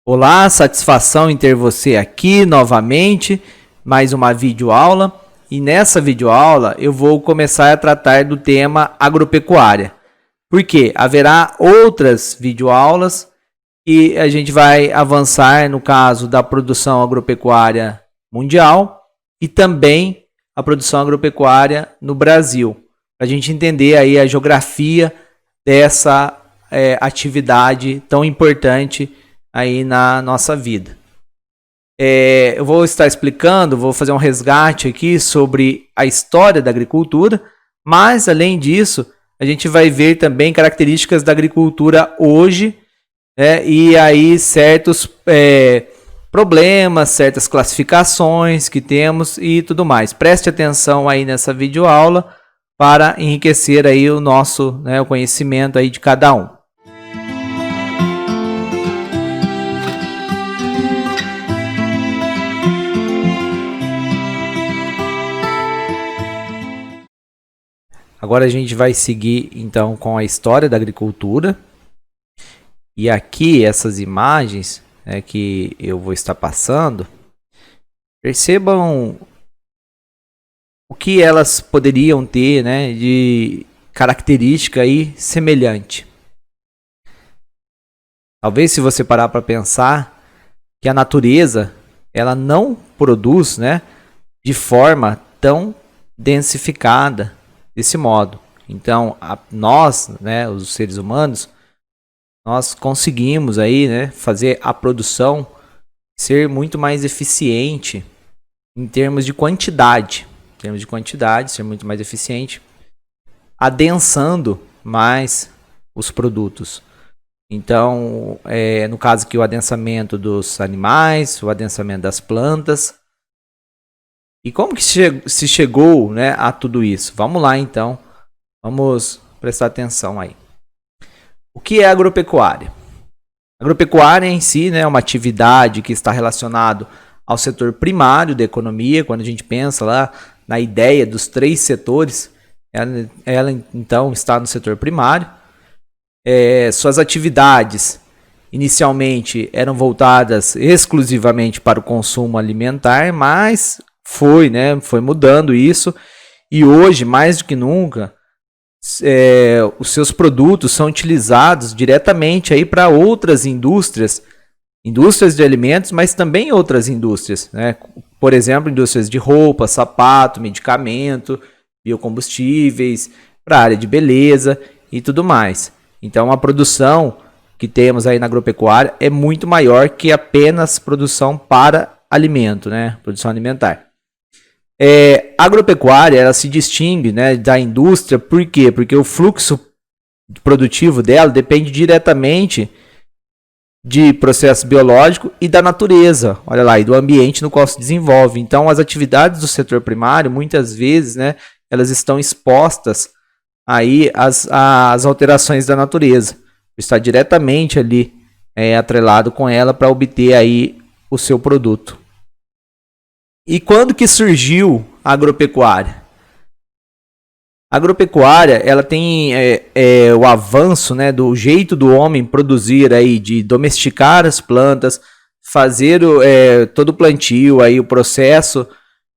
Olá, satisfação em ter você aqui novamente, mais uma videoaula. E nessa videoaula eu vou começar a tratar do tema agropecuária. Porque haverá outras videoaulas e a gente vai avançar no caso da produção agropecuária mundial e também a produção agropecuária no Brasil. Para a gente entender aí a geografia dessa atividade tão importante aí na nossa vida. Eu vou estar explicando, vou fazer um resgate aqui sobre a história da agricultura, mas além disso, a gente vai ver também características da agricultura hoje, né, e aí certos problemas, certas classificações que temos e tudo mais. Preste atenção aí nessa videoaula para enriquecer aí o nosso, né, o conhecimento aí de cada um. Agora a gente vai seguir então com a história da agricultura. E aqui essas imagens que eu vou estar passando, percebam o que elas poderiam ter, né, de característica aí semelhante. Talvez se você parar para pensar que a natureza ela não produz, né, de forma tão densificada desse modo. Então, nós, né, os seres humanos, nós conseguimos aí, né, fazer a produção ser muito mais eficiente em termos de quantidade. Em termos de quantidade, ser muito mais eficiente, adensando mais os produtos. Então, no caso aqui, o adensamento dos animais, o adensamento das plantas. E como que se chegou, né, a tudo isso? Vamos lá, então. Vamos prestar atenção aí. O que é agropecuária? Agropecuária em si, né, é uma atividade que está relacionada ao setor primário da economia. Quando a gente pensa lá na ideia dos 3 setores, ela então está no setor primário. Suas atividades inicialmente eram voltadas exclusivamente para o consumo alimentar, mas foi mudando isso, e hoje, mais do que nunca, os seus produtos são utilizados diretamente aí para outras indústrias de alimentos, mas também outras indústrias, né? Por exemplo, indústrias de roupa, sapato, medicamento, biocombustíveis, para a área de beleza e tudo mais. Então, a produção que temos aí na agropecuária é muito maior que apenas produção para alimento, né? Produção alimentar. A agropecuária ela se distingue, né, da indústria. Por quê? Porque o fluxo produtivo dela depende diretamente de processo biológico e da natureza, olha lá, e do ambiente no qual se desenvolve. Então, as atividades do setor primário, muitas vezes, né, elas estão expostas aí às alterações da natureza. Está diretamente ali atrelado com ela para obter aí o seu produto. E quando que surgiu a agropecuária? A agropecuária ela tem o avanço, né, do jeito do homem produzir, aí, de domesticar as plantas, fazer todo o plantio, aí, o processo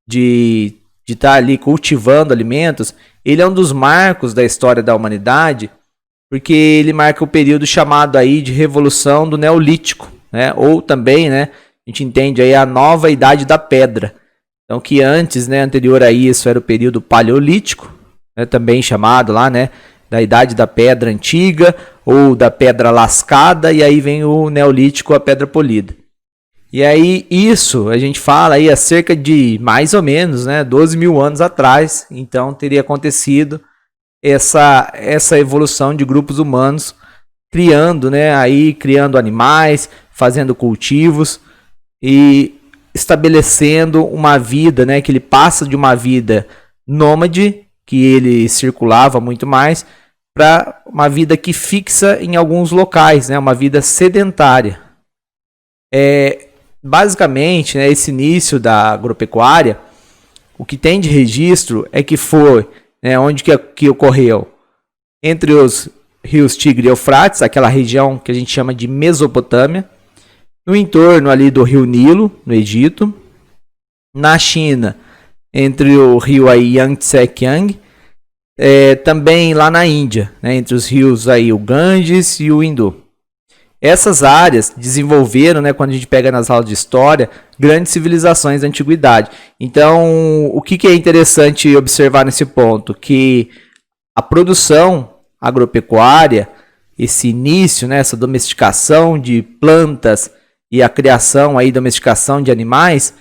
de estar ali cultivando alimentos. Ele é um dos marcos da história da humanidade, porque ele marca o período chamado aí de Revolução do Neolítico, né, ou também, né, a gente entende aí a nova idade da pedra. Então, que antes, né, anterior a isso, era o período paleolítico, né, também chamado lá, né, da idade da pedra antiga ou da pedra lascada, e aí vem o neolítico, a pedra polida. E aí isso a gente fala aí há cerca de mais ou menos, né, 12 mil anos atrás. Então teria acontecido essa evolução de grupos humanos criando, né, aí criando animais, fazendo cultivos e estabelecendo uma vida, né, que ele passa de uma vida nômade, que ele circulava muito mais, para uma vida que fixa em alguns locais, né, uma vida sedentária. Basicamente, né, esse início da agropecuária, o que tem de registro é que foi, né, onde que ocorreu? Entre os rios Tigre e Eufrates, aquela região que a gente chama de Mesopotâmia, no entorno ali do rio Nilo, no Egito. Na China, entre o rio aí Yangtze-Kiang. Também lá na Índia, né, entre os rios aí, o Ganges e o Indo. Essas áreas desenvolveram, né, quando a gente pega nas aulas de história, grandes civilizações da antiguidade. Então, o que é interessante observar nesse ponto? Que a produção agropecuária, esse início, né, essa domesticação de plantas e a criação aí, domesticação de animais,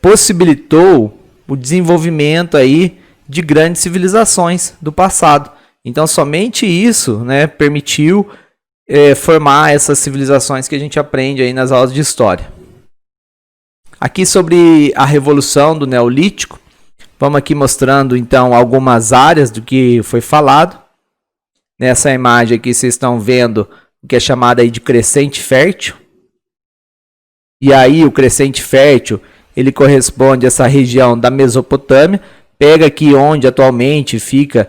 possibilitou o desenvolvimento aí de grandes civilizações do passado. Então, somente isso, né, permitiu formar essas civilizações que a gente aprende aí nas aulas de história. Aqui sobre a revolução do Neolítico, vamos aqui mostrando então algumas áreas do que foi falado. Nessa imagem aqui vocês estão vendo o que é chamado aí de crescente fértil. E aí o crescente fértil, ele corresponde a essa região da Mesopotâmia. Pega aqui onde atualmente fica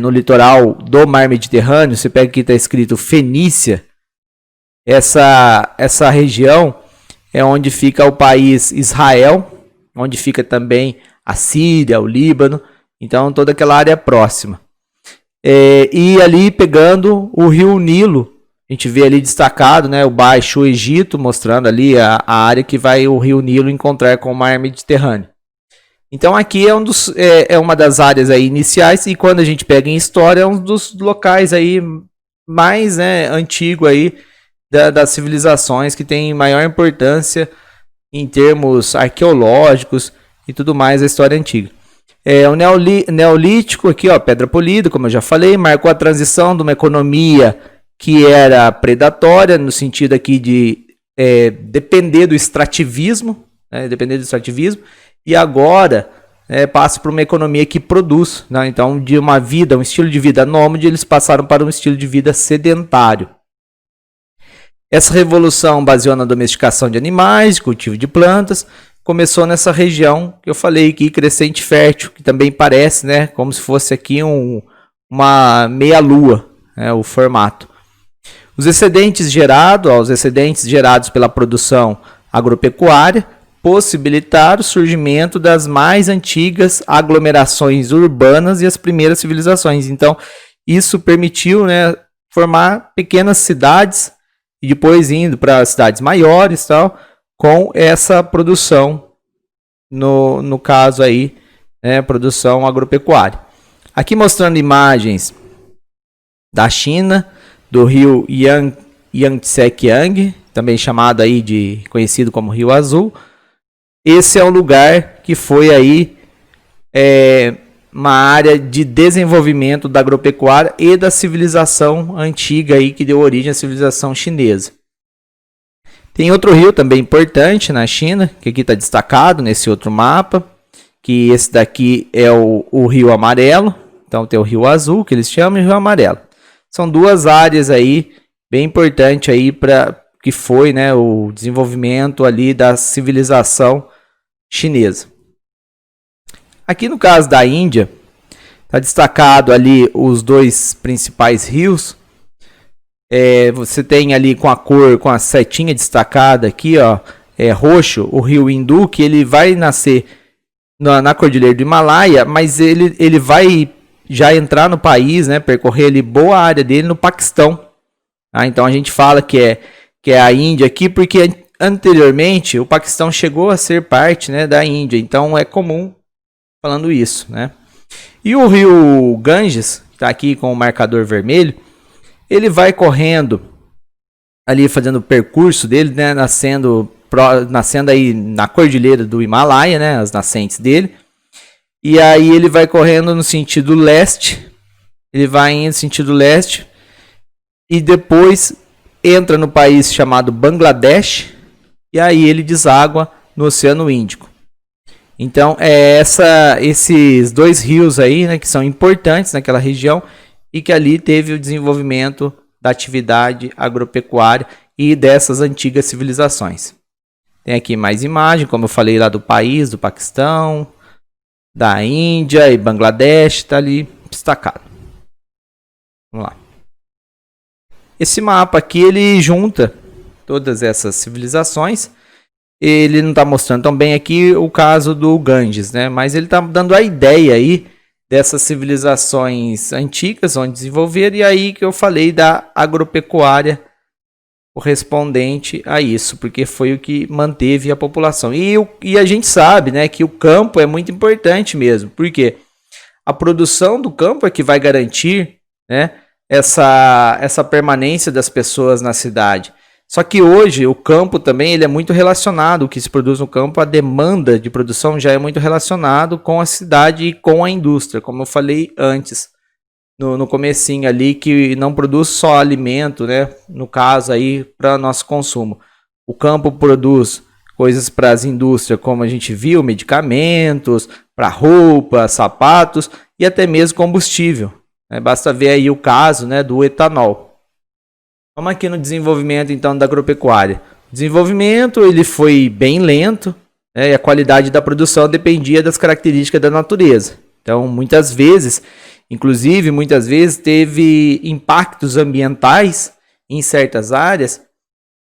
no litoral do Mar Mediterrâneo, você pega aqui, está escrito Fenícia. Essa região é onde fica o país Israel, onde fica também a Síria, o Líbano, então toda aquela área próxima. E ali pegando o rio Nilo, a gente vê ali destacado, né, o Baixo Egito, mostrando ali a área que vai o rio Nilo encontrar com o Mar Mediterrâneo. Então aqui é uma das áreas aí iniciais, e quando a gente pega em história, é um dos locais aí mais, né, antigo aí das civilizações, que tem maior importância em termos arqueológicos e tudo mais, a história antiga. O Neolítico aqui, ó, pedra polida, como eu já falei, marcou a transição de uma economia que era predatória, no sentido aqui de depender do extrativismo, e agora passa por uma economia que produz, né? Então, de um estilo de vida nômade, eles passaram para um estilo de vida sedentário. Essa revolução baseou na domesticação de animais, cultivo de plantas, começou nessa região que eu falei aqui, crescente fértil, que também parece, né, como se fosse aqui uma meia-lua, o formato. Os excedentes gerados pela produção agropecuária possibilitaram o surgimento das mais antigas aglomerações urbanas e as primeiras civilizações. Então, isso permitiu, né, formar pequenas cidades e depois indo para cidades maiores, tal, com essa produção, no caso aí, produção agropecuária. Aqui mostrando imagens da China, do rio Yangtze-Kiang, também chamado aí conhecido como Rio Azul. Esse é um lugar que foi aí uma área de desenvolvimento da agropecuária e da civilização antiga aí, que deu origem à civilização chinesa. Tem outro rio também importante na China, que aqui está destacado nesse outro mapa, que esse daqui é o Rio Amarelo. Então tem o Rio Azul, que eles chamam, e o Rio Amarelo. São duas áreas aí bem importantes aí para que foi, né, o desenvolvimento ali da civilização chinesa. Aqui no caso da Índia, está destacado ali os dois principais rios. Você tem ali com a cor, com a setinha destacada aqui, ó, roxo, o rio Indo, que ele vai nascer na Cordilheira do Himalaia, mas ele vai já entrar no país, né, percorrer ali boa área dele no Paquistão. Então a gente fala que é a Índia aqui, porque anteriormente o Paquistão chegou a ser parte, né, da Índia, então é comum falando isso, né? E o rio Ganges, que está aqui com o marcador vermelho, ele vai correndo ali, fazendo o percurso dele, né, nascendo aí na Cordilheira do Himalaia, né, as nascentes dele. E aí ele vai correndo no sentido leste, ele vai indo no sentido leste e depois entra no país chamado Bangladesh, e aí ele deságua no Oceano Índico. Então, esses dois rios aí, né, que são importantes naquela região e que ali teve o desenvolvimento da atividade agropecuária e dessas antigas civilizações. Tem aqui mais imagem, como eu falei lá do país, do Paquistão, da Índia e Bangladesh, está ali destacado. Vamos lá. Esse mapa aqui, ele junta todas essas civilizações. Ele não está mostrando tão bem aqui o caso do Ganges, né? Mas ele está dando a ideia aí dessas civilizações antigas onde desenvolveram, e aí que eu falei da agropecuária correspondente a isso, porque foi o que manteve a população. E a gente sabe, né, que o campo é muito importante mesmo, porque a produção do campo é que vai garantir, né, essa permanência das pessoas na cidade. Só que hoje o campo também ele é muito relacionado, o que se produz no campo, a demanda de produção já é muito relacionado com a cidade e com a indústria, como eu falei antes, no comecinho ali, que não produz só alimento, né? No caso aí, para nosso consumo. O campo produz coisas para as indústrias, como a gente viu, medicamentos, para roupa, sapatos e até mesmo combustível. Né? Basta ver aí o caso, né, do etanol. Vamos aqui no desenvolvimento então da agropecuária. O desenvolvimento ele foi bem lento, né, e a qualidade da produção dependia das características da natureza. Então, muitas vezes teve impactos ambientais em certas áreas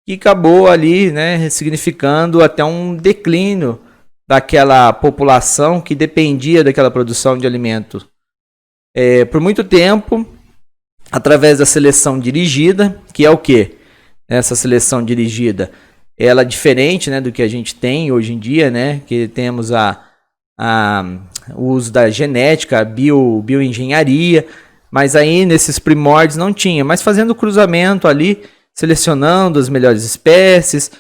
que acabou ali, né, significando até um declínio daquela população que dependia daquela produção de alimento. Por muito tempo, através da seleção dirigida, que é o quê? Essa seleção dirigida, ela é diferente, né, do que a gente tem hoje em dia, né, que temos o uso da genética, a bioengenharia, mas aí nesses primórdios não tinha, mas fazendo cruzamento ali, selecionando as melhores espécies,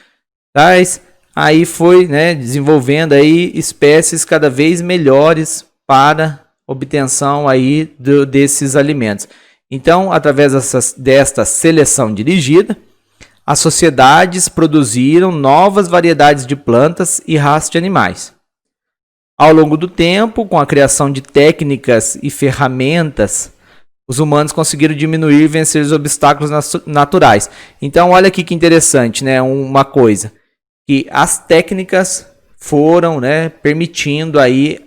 aí foi, né, desenvolvendo aí espécies cada vez melhores para obtenção aí desses alimentos. Então, através desta seleção dirigida, as sociedades produziram novas variedades de plantas e raças de animais. Ao longo do tempo, com a criação de técnicas e ferramentas, os humanos conseguiram diminuir e vencer os obstáculos naturais. Então, olha aqui que interessante, né? Uma coisa, que as técnicas foram, né, permitindo aí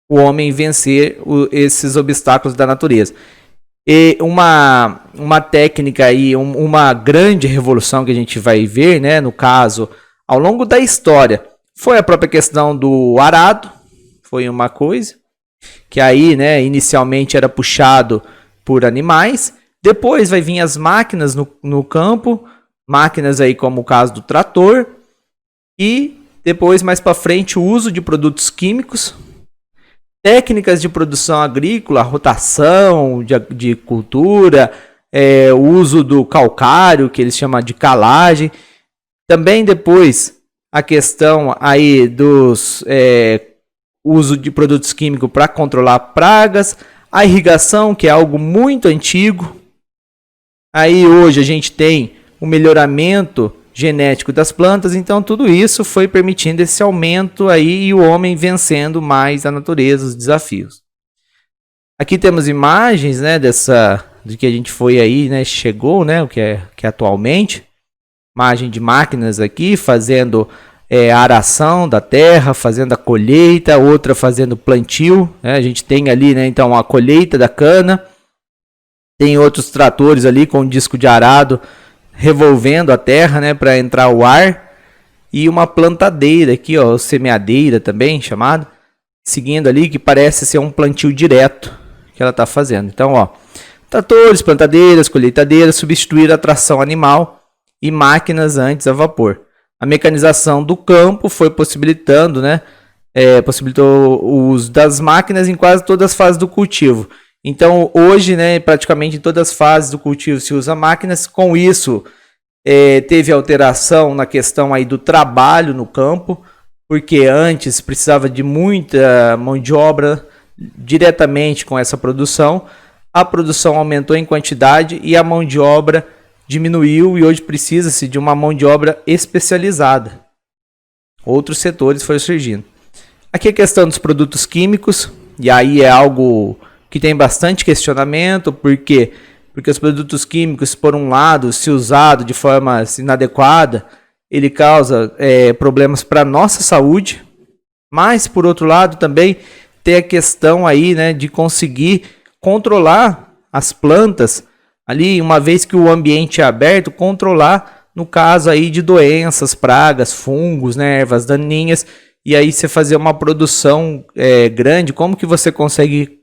o homem vencer esses obstáculos da natureza. E uma técnica aí, uma grande revolução que a gente vai ver, né, no caso, ao longo da história, foi a própria questão do arado, foi uma coisa, que aí, né, inicialmente era puxado por animais, depois vai vir as máquinas no campo, máquinas aí como o caso do trator, e depois, mais para frente, o uso de produtos químicos, técnicas de produção agrícola, rotação de cultura, o uso do calcário, que eles chamam de calagem. Também depois a questão aí dos uso de produtos químicos para controlar pragas, a irrigação, que é algo muito antigo. Aí hoje a gente tem o melhoramento genético das plantas, então tudo isso foi permitindo esse aumento aí e o homem vencendo mais a natureza, os desafios. Aqui temos imagens, né, do que a gente foi aí, né, chegou, né, o que é atualmente, imagem de máquinas aqui fazendo a aração da terra, fazendo a colheita, outra fazendo plantio, né, a gente tem ali, né, então a colheita da cana, tem outros tratores ali com disco de arado revolvendo a terra, né, para entrar o ar, e uma plantadeira aqui, ó, semeadeira também chamado, seguindo ali, que parece ser um plantio direto que ela está fazendo. Então, ó, tratores, plantadeiras, colheitadeiras substituíram a tração animal e máquinas antes a vapor. A mecanização do campo foi possibilitando, né, possibilitou o uso das máquinas em quase todas as fases do cultivo. Então, hoje, né, praticamente em todas as fases do cultivo se usa máquinas. Com isso, teve alteração na questão aí do trabalho no campo, porque antes precisava de muita mão de obra diretamente com essa produção. A produção aumentou em quantidade e a mão de obra diminuiu, e hoje precisa-se de uma mão de obra especializada. Outros setores foram surgindo. Aqui a questão dos produtos químicos, e aí é algo que tem bastante questionamento, porque os produtos químicos, por um lado, se usado de forma inadequada, ele causa problemas para a nossa saúde, mas, por outro lado, também tem a questão aí, né, de conseguir controlar as plantas, ali, uma vez que o ambiente é aberto, controlar no caso aí de doenças, pragas, fungos, né, ervas daninhas, e aí você fazer uma produção grande, como que você consegue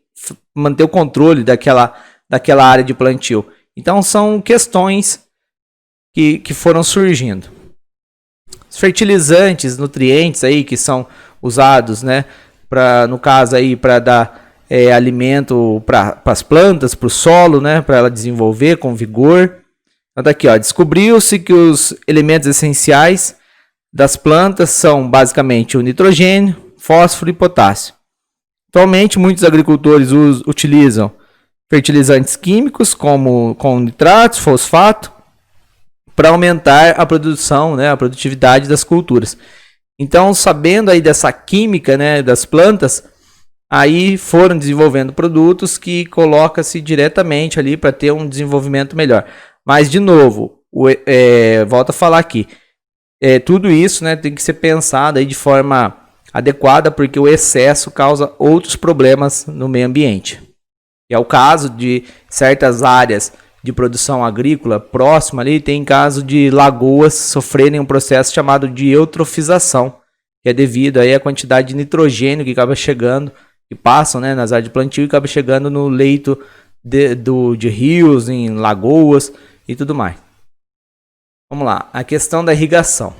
manter o controle daquela área de plantio? Então são questões que foram surgindo. Os fertilizantes, nutrientes aí que são usados, né, no caso aí para dar alimento para as plantas, para o solo, né, para ela desenvolver com vigor. Então daqui, ó, descobriu-se que os elementos essenciais das plantas são basicamente o nitrogênio, fósforo e potássio. Atualmente, muitos agricultores utilizam fertilizantes químicos com nitratos, fosfato, para aumentar a produção, né, a produtividade das culturas. Então, sabendo aí dessa química, né, das plantas, aí foram desenvolvendo produtos que coloca-se diretamente ali para ter um desenvolvimento melhor. Mas, de novo, volto a falar aqui, tudo isso, né, tem que ser pensado aí de forma adequada, porque o excesso causa outros problemas no meio ambiente. É o caso de certas áreas de produção agrícola próxima ali, tem caso de lagoas sofrerem um processo chamado de eutrofização, que é devido aí à quantidade de nitrogênio que acaba chegando, que passam, né, nas áreas de plantio e acaba chegando no leito de rios, em lagoas e tudo mais. Vamos lá, a questão da irrigação.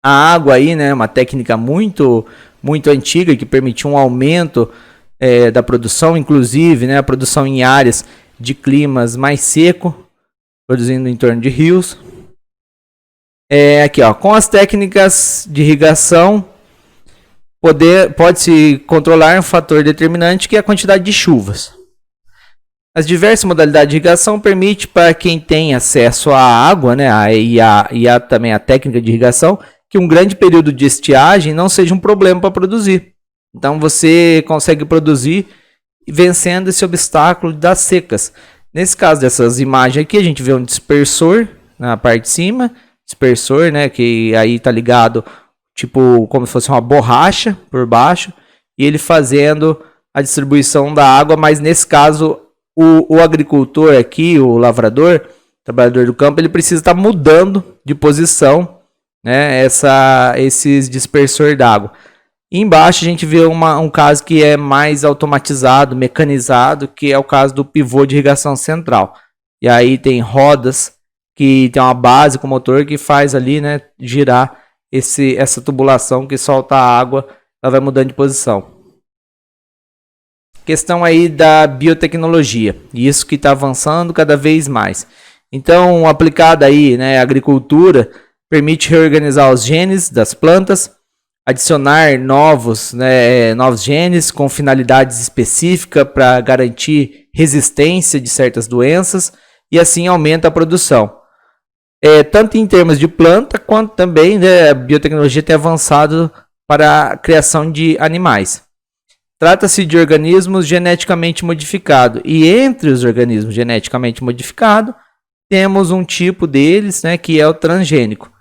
A água aí, né, uma técnica muito antiga que permitiu um aumento da produção, inclusive, né, a produção em áreas de climas mais seco, produzindo em torno de rios. Aqui, ó, com as técnicas de irrigação, pode-se controlar um fator determinante que é a quantidade de chuvas. As diversas modalidades de irrigação permitem para quem tem acesso à água, né, e também a técnica de irrigação, que um grande período de estiagem não seja um problema para produzir. Então você consegue produzir vencendo esse obstáculo das secas. Nesse caso dessas imagens aqui, a gente vê um dispersor na parte de cima, dispersor, né, que aí está ligado tipo como se fosse uma borracha por baixo, e ele fazendo a distribuição da água, mas nesse caso o agricultor aqui, o lavrador, trabalhador do campo, ele precisa estar mudando de posição, né, esses dispersor d'água. E embaixo a gente vê um caso que é mais automatizado, mecanizado, que é o caso do pivô de irrigação central. E aí tem rodas que tem uma base com motor que faz ali, né, girar essa tubulação que solta a água, ela vai mudando de posição. Questão aí da biotecnologia, isso que está avançando cada vez mais. Então, aplicada aí, né, a agricultura permite reorganizar os genes das plantas, adicionar novos genes com finalidades específicas para garantir resistência de certas doenças e assim aumenta a produção. Tanto em termos de planta, quanto também, né, a biotecnologia tem avançado para a criação de animais. Trata-se de organismos geneticamente modificados. E entre os organismos geneticamente modificados, temos um tipo deles, né, que é o transgênico.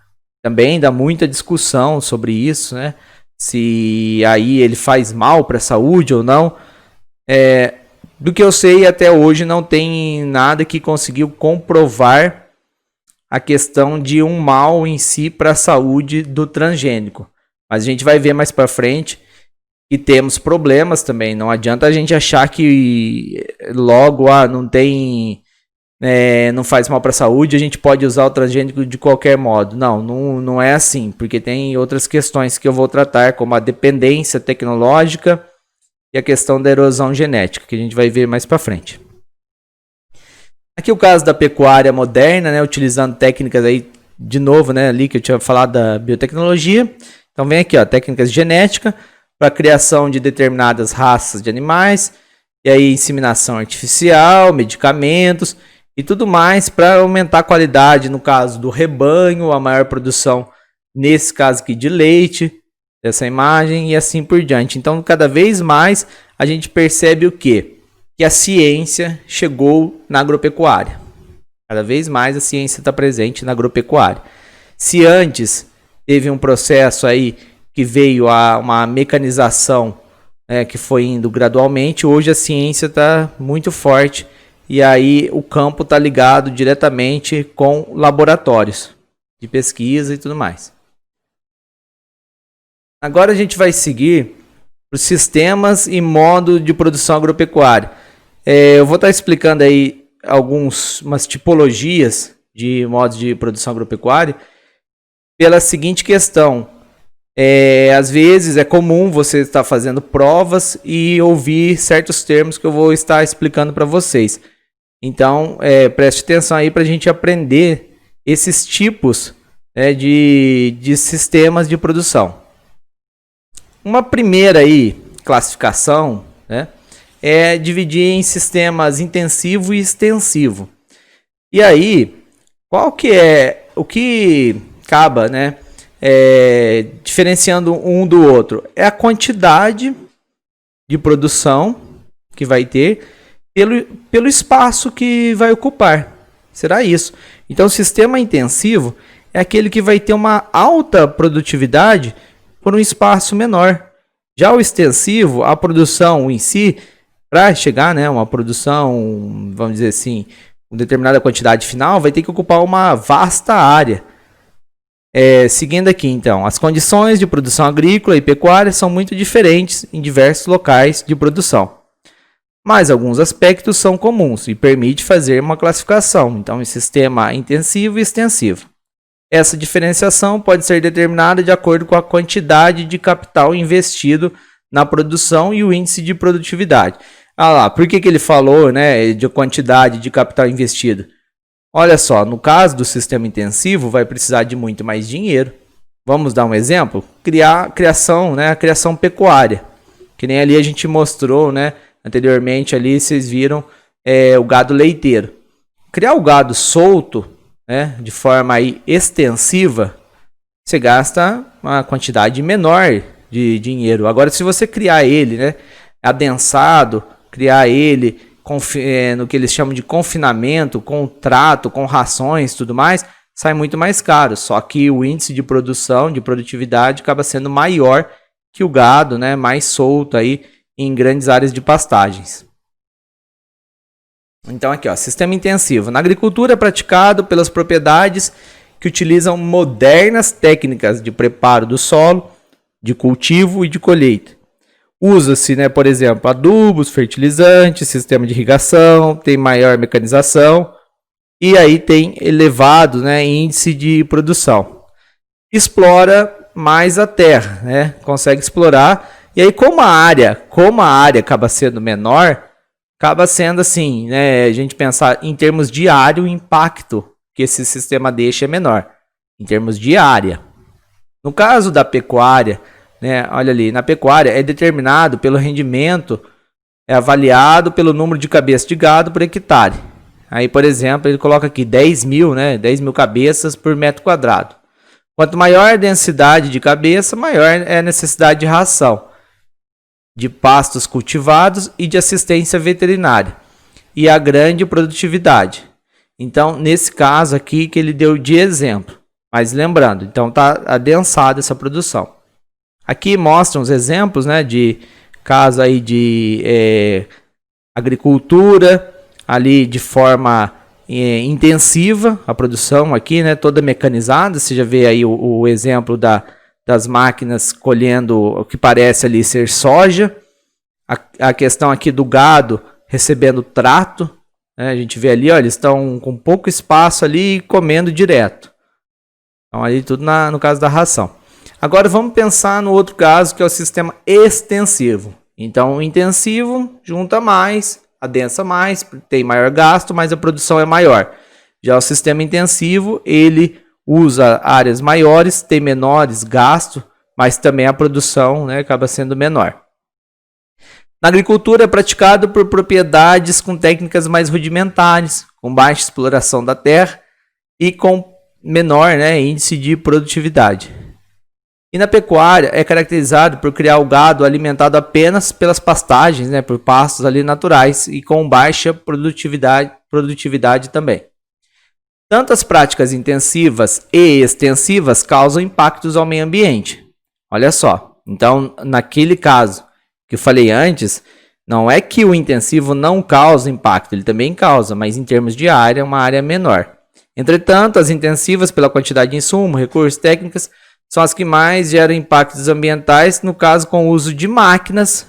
Também dá muita discussão sobre isso, né? Se aí ele faz mal para a saúde ou não. Do que eu sei, até hoje não tem nada que conseguiu comprovar a questão de um mal em si para a saúde do transgênico. Mas a gente vai ver mais para frente que temos problemas também. Não adianta a gente achar que logo não tem, não faz mal para a saúde, a gente pode usar o transgênico de qualquer modo. Não é assim, porque tem outras questões que eu vou tratar, como a dependência tecnológica e a questão da erosão genética, que a gente vai ver mais para frente. Aqui o caso da pecuária moderna, né, utilizando técnicas aí, de novo, né, ali que eu tinha falado da biotecnologia. Então vem aqui, ó, técnicas de genética para a criação de determinadas raças de animais, e aí inseminação artificial, medicamentos e tudo mais para aumentar a qualidade, no caso do rebanho, a maior produção, nesse caso aqui de leite, dessa imagem e assim por diante. Então, cada vez mais a gente percebe o quê? Que a ciência chegou na agropecuária. Cada vez mais a ciência está presente na agropecuária. Se antes teve um processo aí que veio a uma mecanização, que foi indo gradualmente, hoje a ciência está muito forte e aí o campo está ligado diretamente com laboratórios de pesquisa e tudo mais. Agora a gente vai seguir os sistemas e modo de produção agropecuária. Eu vou estar explicando aí umas tipologias de modos de produção agropecuária pela seguinte questão. Às vezes é comum você estar fazendo provas e ouvir certos termos que eu vou estar explicando para vocês. Então, preste atenção aí para a gente aprender esses tipos de sistemas de produção. Uma primeira aí, classificação, né, é dividir em sistemas intensivo e extensivo. E aí, qual que é o que acaba, né, diferenciando um do outro? É a quantidade de produção que vai ter pelo espaço que vai ocupar. Será isso. Então, o sistema intensivo é aquele que vai ter uma alta produtividade por um espaço menor. Já o extensivo, a produção em si, para chegar, né, uma produção, vamos dizer assim, uma determinada quantidade final, vai ter que ocupar uma vasta área. Seguindo aqui, então, as condições de produção agrícola e pecuária são muito diferentes em diversos locais de produção. Mas alguns aspectos são comuns e permite fazer uma classificação, então, em sistema intensivo e extensivo. Essa diferenciação pode ser determinada de acordo com a quantidade de capital investido na produção e o índice de produtividade. Por que ele falou, né, de quantidade de capital investido? Olha só, no caso do sistema intensivo, vai precisar de muito mais dinheiro. Vamos dar um exemplo? A criação pecuária. Que nem ali a gente mostrou, né, anteriormente, ali vocês viram o gado leiteiro. Criar o gado solto, né, de forma aí extensiva, você gasta uma quantidade menor de dinheiro. Agora, se você criar ele, né, adensado, criar ele no que eles chamam de confinamento, com trato, com rações e tudo mais, sai muito mais caro. Só que o índice de produção, de produtividade, acaba sendo maior que o gado, né, mais solto aí em grandes áreas de pastagens. Então aqui, ó, sistema intensivo. Na agricultura é praticado pelas propriedades que utilizam modernas técnicas de preparo do solo, de cultivo e de colheita. Usa-se, né, por exemplo, adubos, fertilizantes, sistema de irrigação, tem maior mecanização e aí tem elevado, né, índice de produção. Explora mais a terra, né, consegue explorar. E aí, como a área acaba sendo menor, acaba sendo assim, né, a gente pensar em termos de área, o impacto que esse sistema deixa é menor, em termos de área. No caso da pecuária, né, olha ali, na pecuária é determinado pelo rendimento, é avaliado pelo número de cabeças de gado por hectare. Aí, por exemplo, ele coloca aqui 10 mil cabeças por metro quadrado. Quanto maior a densidade de cabeça, maior é a necessidade de ração, de pastos cultivados e de assistência veterinária, e a grande produtividade. Então, nesse caso aqui que ele deu de exemplo, mas lembrando, então está adensada essa produção. Aqui mostram os exemplos, né, de caso aí de agricultura, ali de forma intensiva, a produção aqui, né, toda mecanizada. Você já vê aí o exemplo das máquinas colhendo o que parece ali ser soja. A questão aqui do gado recebendo trato, né, a gente vê ali, ó, eles estão com pouco espaço ali comendo direto. Então ali tudo no caso da ração. Agora vamos pensar no outro caso, que é o sistema extensivo. Então o intensivo junta mais, adensa mais, tem maior gasto, mas a produção é maior. Já o sistema intensivo, ele usa áreas maiores, tem menores gastos, mas também a produção, né, acaba sendo menor. Na agricultura é praticado por propriedades com técnicas mais rudimentares, com baixa exploração da terra e com menor, né, índice de produtividade. E na pecuária é caracterizado por criar o gado alimentado apenas pelas pastagens, né, por pastos ali naturais e com baixa produtividade também. Tanto as práticas intensivas e extensivas causam impactos ao meio ambiente. Olha só, então naquele caso que eu falei antes, Não é que o intensivo não causa impacto, ele também causa, mas em termos de área, é uma área menor. Entretanto, as intensivas, pela quantidade de insumo, recursos, técnicas, são as que mais geram impactos ambientais, no caso com o uso de máquinas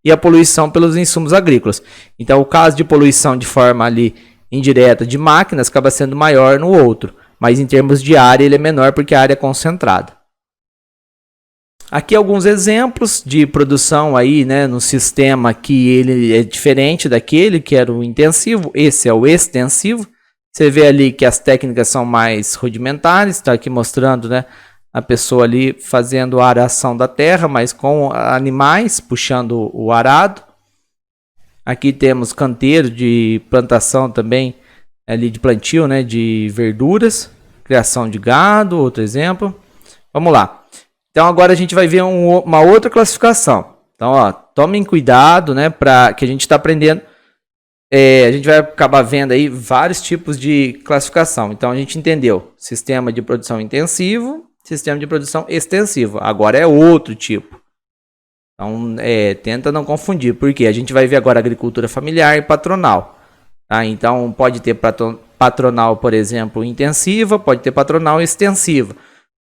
e a poluição pelos insumos agrícolas. Então, o caso de poluição de forma ali indireta de máquinas acaba sendo maior no outro, mas em termos de área ele é menor porque a área é concentrada. Aqui alguns exemplos de produção aí, né, no sistema que ele é diferente daquele que era o intensivo, esse é o extensivo. Você vê ali que as técnicas são mais rudimentares, está aqui mostrando, né, a pessoa ali fazendo a aração da terra, mas com animais puxando o arado. Aqui temos canteiro de plantação também, ali de plantio, né, de verduras, criação de gado, outro exemplo. Vamos lá. Então agora a gente vai ver uma outra classificação. Então, ó, tomem cuidado, né, para que a gente está aprendendo. A gente vai acabar vendo aí vários tipos de classificação. Então a gente entendeu sistema de produção intensivo, sistema de produção extensivo. Agora é outro tipo. Então tenta não confundir, porque a gente vai ver agora agricultura familiar e patronal. Tá? Então pode ter patronal, por exemplo, intensiva, pode ter patronal extensiva.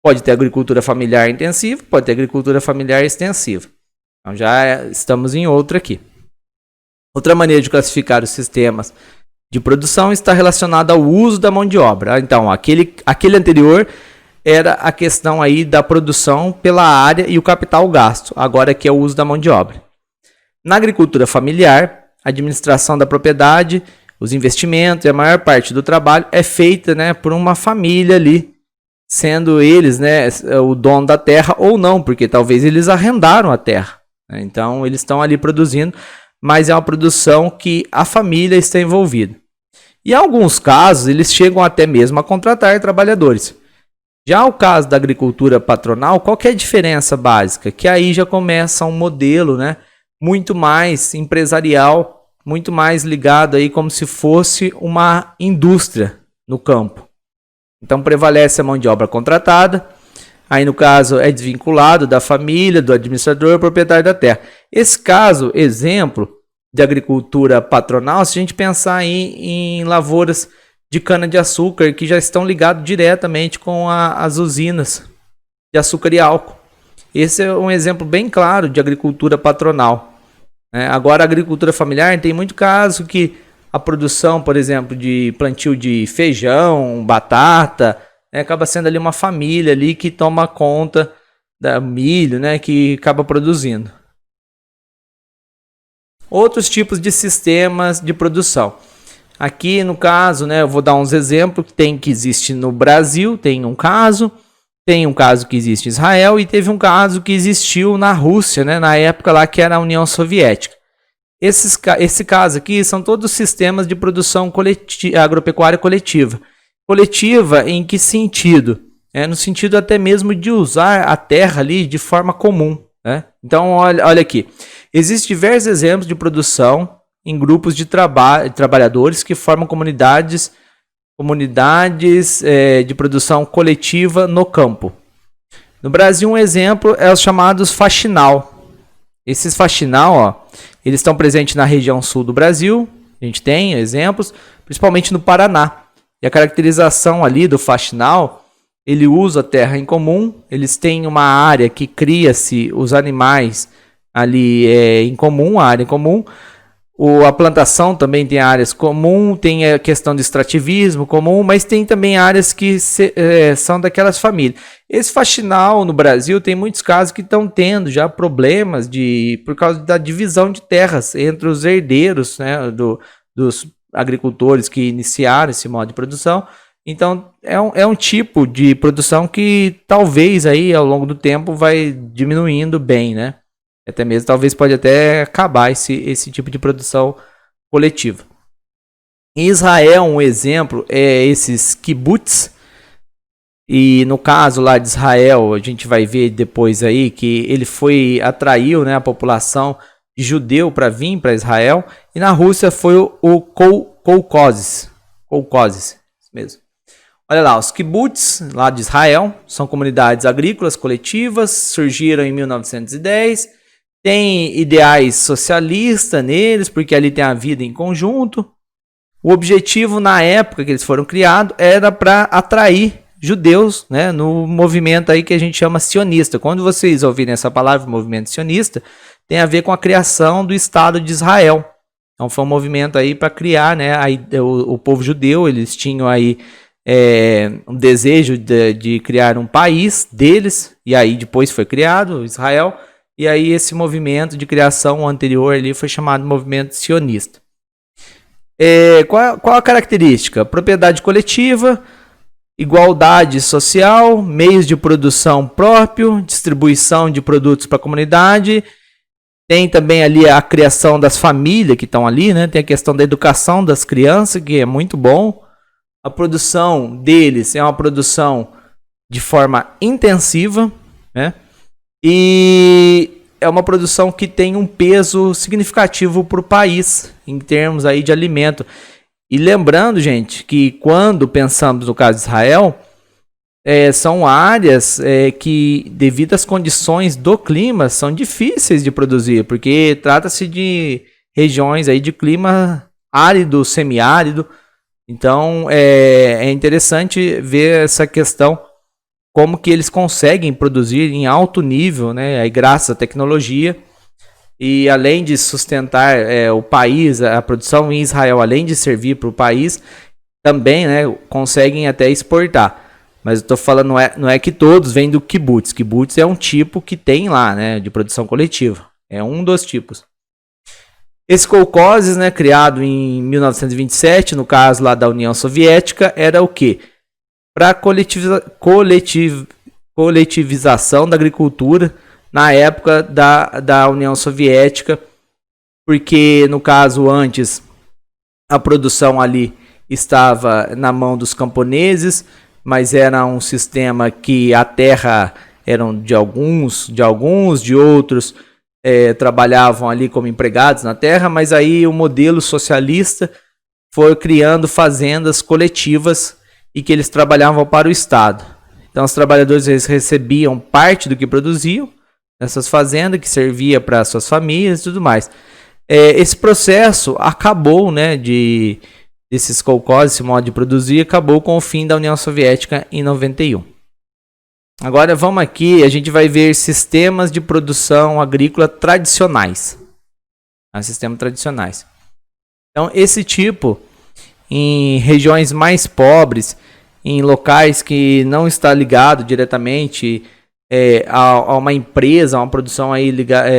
Pode ter agricultura familiar intensiva, pode ter agricultura familiar extensiva. Então já estamos em outro aqui. Outra maneira de classificar os sistemas de produção está relacionada ao uso da mão de obra. Então, aquele anterior era a questão aí da produção pela área e o capital gasto. Agora aqui é o uso da mão de obra. Na agricultura familiar, a administração da propriedade, os investimentos e a maior parte do trabalho é feita, né, por uma família ali, sendo eles, né, o dono da terra ou não, porque talvez eles arrendaram a terra. Né? Então, eles estão ali produzindo, mas é uma produção que a família está envolvida. E em alguns casos, eles chegam até mesmo a contratar trabalhadores. Já o caso da agricultura patronal, qual que é a diferença básica? Que aí já começa um modelo, né, muito mais empresarial, muito mais ligado aí como se fosse uma indústria no campo. Então prevalece a mão de obra contratada, aí no caso é desvinculado da família, do administrador, proprietário da terra. Esse caso, exemplo de agricultura patronal, se a gente pensar em lavouras de cana-de-açúcar que já estão ligados diretamente com as usinas de açúcar e álcool. Esse é um exemplo bem claro de agricultura patronal. Agora a agricultura familiar tem muito caso que a produção, por exemplo, de plantio de feijão, batata, acaba sendo ali uma família ali que toma conta da milho, né, que acaba produzindo. Outros tipos de sistemas de produção. Aqui no caso, né, eu vou dar uns exemplos que existe no Brasil, tem um caso que existe em Israel e teve um caso que existiu na Rússia, né, na época lá que era a União Soviética. Esse caso aqui são todos sistemas de produção agropecuária coletiva. Coletiva em que sentido? No sentido até mesmo de usar a terra ali de forma comum. Né? Então, olha aqui. Existem diversos exemplos de produção em grupos de trabalhadores que formam comunidades de produção coletiva no campo. No Brasil, um exemplo é os chamados faxinal. Esses faxinal, eles estão presentes na região sul do Brasil, a gente tem exemplos, principalmente no Paraná. E a caracterização ali do faxinal, ele usa a terra em comum, eles têm uma área que cria-se os animais ali em comum, a área em comum. A plantação também tem áreas comuns, tem a questão de extrativismo comum, mas tem também áreas que são daquelas famílias. Esse faxinal no Brasil tem muitos casos que estão tendo já problemas por causa da divisão de terras entre os herdeiros, né, dos agricultores que iniciaram esse modo de produção. Então é um tipo de produção que talvez aí ao longo do tempo vai diminuindo bem, né? Até mesmo, talvez pode até acabar esse tipo de produção coletiva. Em Israel, um exemplo é esses kibbutz. E no caso lá de Israel, a gente vai ver depois aí que ele atraiu, né, a população de judeu para vir para Israel. E na Rússia foi o kolkhozes. Kolkhozes, mesmo. Olha lá, os kibbutz lá de Israel são comunidades agrícolas coletivas, surgiram em 1910. Tem ideais socialistas neles, porque ali tem a vida em conjunto. O objetivo na época que eles foram criados era para atrair judeus, né, no movimento aí que a gente chama sionista. Quando vocês ouvirem essa palavra, movimento sionista, tem a ver com a criação do Estado de Israel. Então foi um movimento aí para criar, né, o povo judeu. Eles tinham aí um desejo de criar um país deles, e aí depois foi criado Israel, e aí esse movimento de criação anterior ali foi chamado de movimento sionista. Qual a característica? Propriedade coletiva, igualdade social, meios de produção próprio, distribuição de produtos para a comunidade. Tem também ali a criação das famílias que estão ali, né? Tem a questão da educação das crianças, que é muito bom. A produção deles é uma produção de forma intensiva, né? E é uma produção que tem um peso significativo para o país, em termos aí de alimento. E lembrando, gente, que quando pensamos no caso de Israel, são áreas que, devido às condições do clima, são difíceis de produzir, porque trata-se de regiões aí de clima árido, semiárido. Então, é interessante ver essa questão, como que eles conseguem produzir em alto nível, né, aí graças à tecnologia. E além de sustentar o país, a produção em Israel, além de servir para o país, também, né, conseguem até exportar. Mas eu estou falando, não é que todos vêm do kibbutz. Kibbutz é um tipo que tem lá, né, de produção coletiva. É um dos tipos. Esse kolkhozes, né, criado em 1927, no caso lá da União Soviética, era o quê? Para coletivização da agricultura na época da União Soviética, porque no caso antes a produção ali estava na mão dos camponeses, mas era um sistema que a terra eram de alguns, de outros trabalhavam ali como empregados na terra, mas aí o modelo socialista foi criando fazendas coletivas e que eles trabalhavam para o Estado. Então os trabalhadores eles recebiam parte do que produziam nessas fazendas, que servia para suas famílias e tudo mais. Esse processo acabou, né, desses kolkhozes, esse modo de produzir, acabou com o fim da União Soviética em 91. Agora vamos aqui, a gente vai ver sistemas de produção agrícola tradicionais. Sistemas tradicionais. Então esse tipo, em regiões mais pobres, em locais que não está ligado diretamente a uma empresa, uma produção aí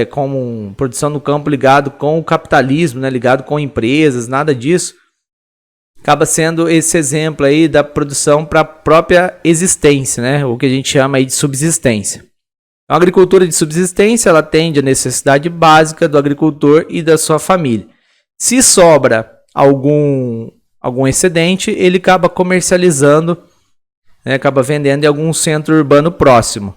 como produção no campo ligado com o capitalismo, né, ligado com empresas, nada disso. Acaba sendo esse exemplo aí da produção para a própria existência, né, o que a gente chama aí de subsistência. A agricultura de subsistência, ela atende a necessidade básica do agricultor e da sua família. Se sobra algum excedente, ele acaba comercializando, né, acaba vendendo em algum centro urbano próximo.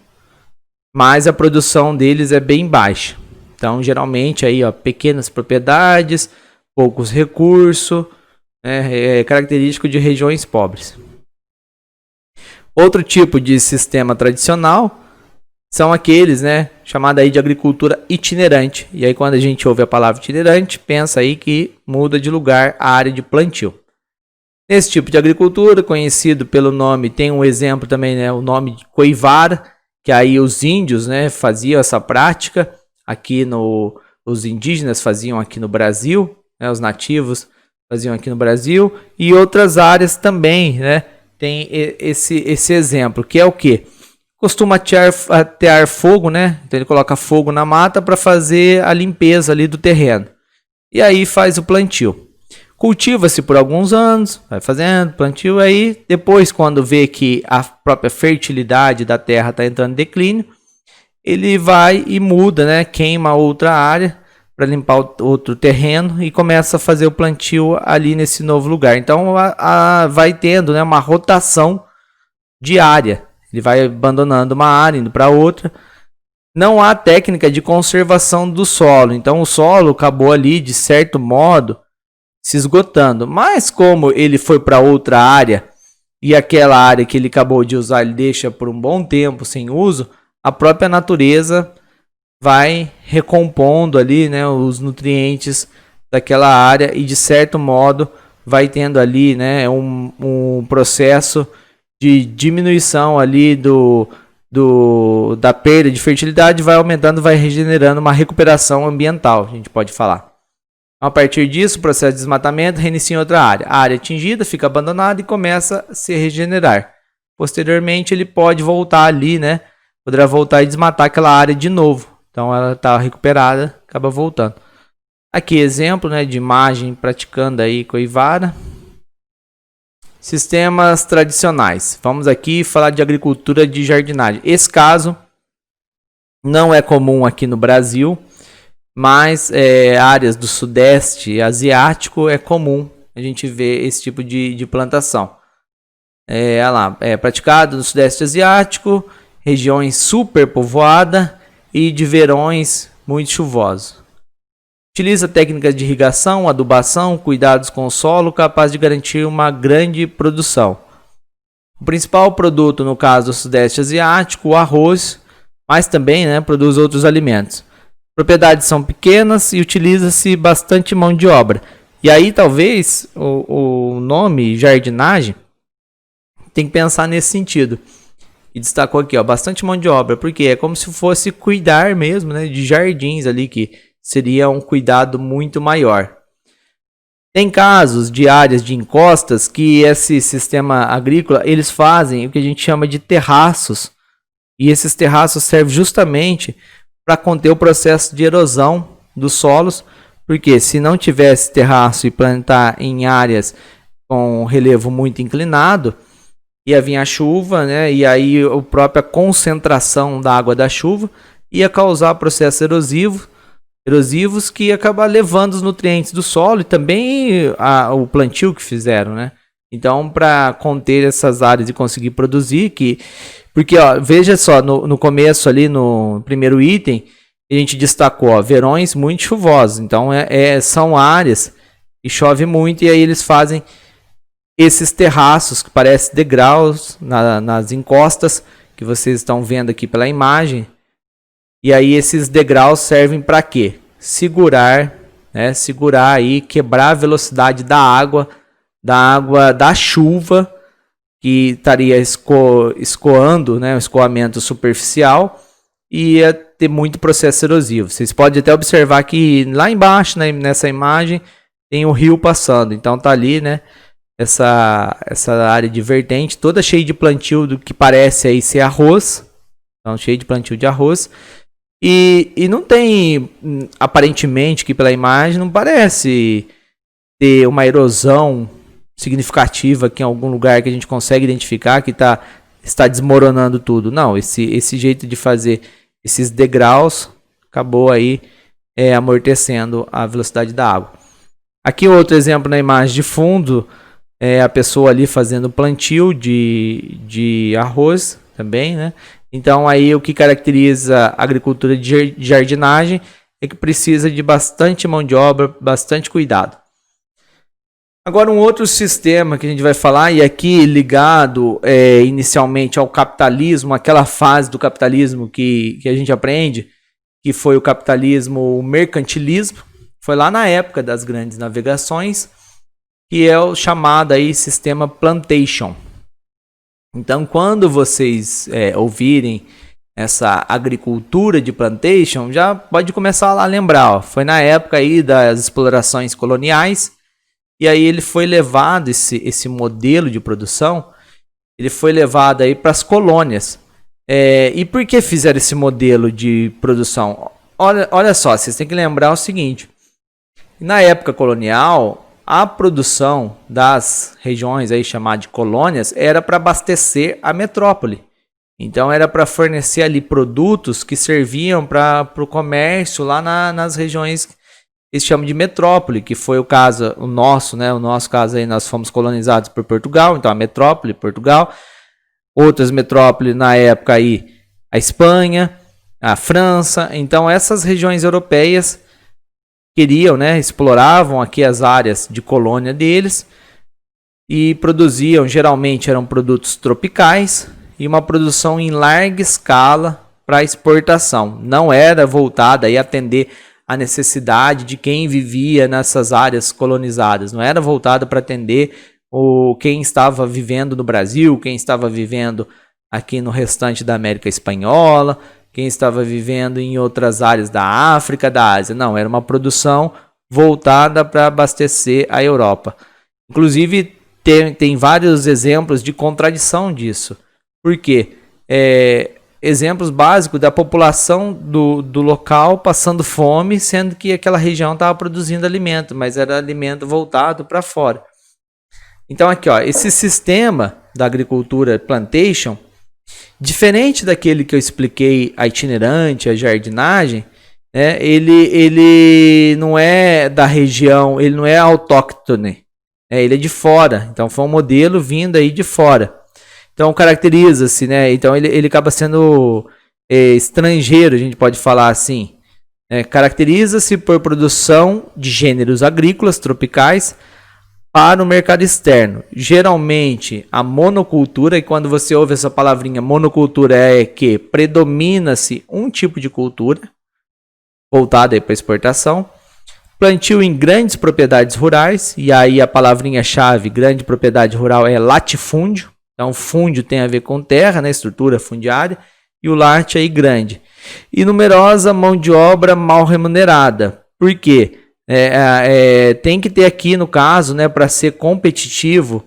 Mas a produção deles é bem baixa. Então, geralmente, aí, pequenas propriedades, poucos recursos, é característico de regiões pobres. Outro tipo de sistema tradicional são aqueles, né, chamado aí de agricultura itinerante. E aí, quando a gente ouve a palavra itinerante, pensa aí que muda de lugar a área de plantio. Esse tipo de agricultura, conhecido pelo nome, tem um exemplo também, né, o nome de coivara, que aí os índios, né, faziam essa prática, os indígenas faziam aqui no Brasil, né, os nativos faziam aqui no Brasil, e outras áreas também, né, tem esse exemplo, que é o quê? Costuma atear fogo, né, então ele coloca fogo na mata para fazer a limpeza ali do terreno, e aí faz o plantio. Cultiva-se por alguns anos, vai fazendo plantio, aí depois quando vê que a própria fertilidade da terra está entrando em declínio, ele vai e muda, né? Queima outra área para limpar outro terreno e começa a fazer o plantio ali nesse novo lugar. Então vai tendo, né, uma rotação diária, ele vai abandonando uma área, indo para outra. Não há técnica de conservação do solo, então o solo acabou ali de certo modo se esgotando, mas como ele foi para outra área e aquela área que ele acabou de usar ele deixa por um bom tempo sem uso, a própria natureza vai recompondo ali, né, os nutrientes daquela área e de certo modo vai tendo ali, né, um processo de diminuição ali da perda de fertilidade, vai aumentando, vai regenerando, uma recuperação ambiental, a gente pode falar. A partir disso, o processo de desmatamento reinicia em outra área. A área atingida fica abandonada e começa a se regenerar. Posteriormente, ele pode voltar ali, né? Poderá voltar e desmatar aquela área de novo. Então, ela está recuperada, acaba voltando. Aqui, exemplo, né, de imagem praticando aí coivara. Sistemas tradicionais. Vamos aqui falar de agricultura de jardinagem. Esse caso não é comum aqui no Brasil, mas áreas do sudeste asiático é comum a gente ver esse tipo de plantação. É praticado no sudeste asiático, regiões super povoadas e de verões muito chuvosos. Utiliza técnicas de irrigação, adubação, cuidados com o solo, capaz de garantir uma grande produção. O principal produto, no caso do sudeste asiático, o arroz, mas também, né, produz outros alimentos. Propriedades são pequenas e utiliza-se bastante mão de obra. E aí talvez o nome jardinagem tem que pensar nesse sentido. E destacou aqui, ó, bastante mão de obra, porque é como se fosse cuidar mesmo, né, de jardins ali, que seria um cuidado muito maior. Tem casos de áreas de encostas que esse sistema agrícola, eles fazem o que a gente chama de terraços. E esses terraços servem justamente para conter o processo de erosão dos solos, porque se não tivesse terraço e plantar em áreas com relevo muito inclinado, ia vir a chuva, né? E aí a própria concentração da água da chuva ia causar processos erosivos que ia acabar levando os nutrientes do solo e também o plantio que fizeram, né? Então, para conter essas áreas e conseguir produzir, porque ó, veja só, no começo ali, no primeiro item, a gente destacou, ó, verões muito chuvosos. Então, são áreas que chove muito e aí eles fazem esses terraços que parecem degraus nas encostas, que vocês estão vendo aqui pela imagem. E aí esses degraus servem para quê? Segurar, né? Segurar aí, quebrar a velocidade da água da chuva, que estaria escoando, né, um escoamento superficial, e ia ter muito processo erosivo. Vocês podem até observar que lá embaixo, né, nessa imagem, tem o rio passando. Então tá ali, né, essa área de vertente, toda cheia de plantio do que parece aí ser arroz. Então, cheio de plantio de arroz. E não tem, aparentemente, que pela imagem, não parece ter uma erosão significativa aqui em algum lugar que a gente consegue identificar que está desmoronando tudo. Não, esse jeito de fazer esses degraus acabou aí amortecendo a velocidade da água. Aqui outro exemplo na imagem de fundo, a pessoa ali fazendo plantio de arroz também, né? Então aí o que caracteriza a agricultura de jardinagem é que precisa de bastante mão de obra, bastante cuidado. Agora um outro sistema que a gente vai falar, e aqui ligado inicialmente ao capitalismo, aquela fase do capitalismo que a gente aprende, que foi o capitalismo, o mercantilismo, foi lá na época das grandes navegações, que é o chamado aí sistema plantation. Então, quando vocês ouvirem essa agricultura de plantation, já pode começar a lembrar, ó, foi na época aí das explorações coloniais, e aí ele foi levado, esse modelo de produção, ele foi levado aí para as colônias. E por que fizeram esse modelo de produção? Olha só, vocês têm que lembrar o seguinte, na época colonial, a produção das regiões aí chamadas de colônias era para abastecer a metrópole. Então era para fornecer ali produtos que serviam para o comércio lá nas regiões que eles chamam de metrópole, que foi o caso, o nosso caso aí, nós fomos colonizados por Portugal, então a metrópole, Portugal. Outras metrópoles na época aí, a Espanha, a França. Então essas regiões europeias queriam, né, exploravam aqui as áreas de colônia deles e produziam, geralmente eram produtos tropicais e uma produção em larga escala para exportação. Não era voltada a atender a necessidade de quem vivia nessas áreas colonizadas. Não era voltada para atender quem estava vivendo no Brasil, quem estava vivendo aqui no restante da América Espanhola, quem estava vivendo em outras áreas da África, da Ásia. Não, era uma produção voltada para abastecer a Europa. Inclusive, tem vários exemplos de contradição disso. Por quê? Exemplos básicos da população do local passando fome, sendo que aquela região estava produzindo alimento, mas era alimento voltado para fora. Então aqui, ó, esse sistema da agricultura plantation, diferente daquele que eu expliquei, a itinerante, a jardinagem, né, ele não é da região, ele não é autóctone, ele é de fora. Então foi um modelo vindo aí de fora. Então caracteriza-se, né? Então ele acaba sendo estrangeiro, a gente pode falar assim. Caracteriza-se por produção de gêneros agrícolas tropicais para o mercado externo. Geralmente a monocultura, e quando você ouve essa palavrinha monocultura, é que predomina-se um tipo de cultura voltada para exportação. Plantio em grandes propriedades rurais, e aí a palavrinha-chave, grande propriedade rural, é latifúndio. Então, fúndio tem a ver com terra, né, estrutura fundiária, e o late aí grande. E numerosa mão de obra mal remunerada. Por quê? Tem que ter aqui, no caso, né, para ser competitivo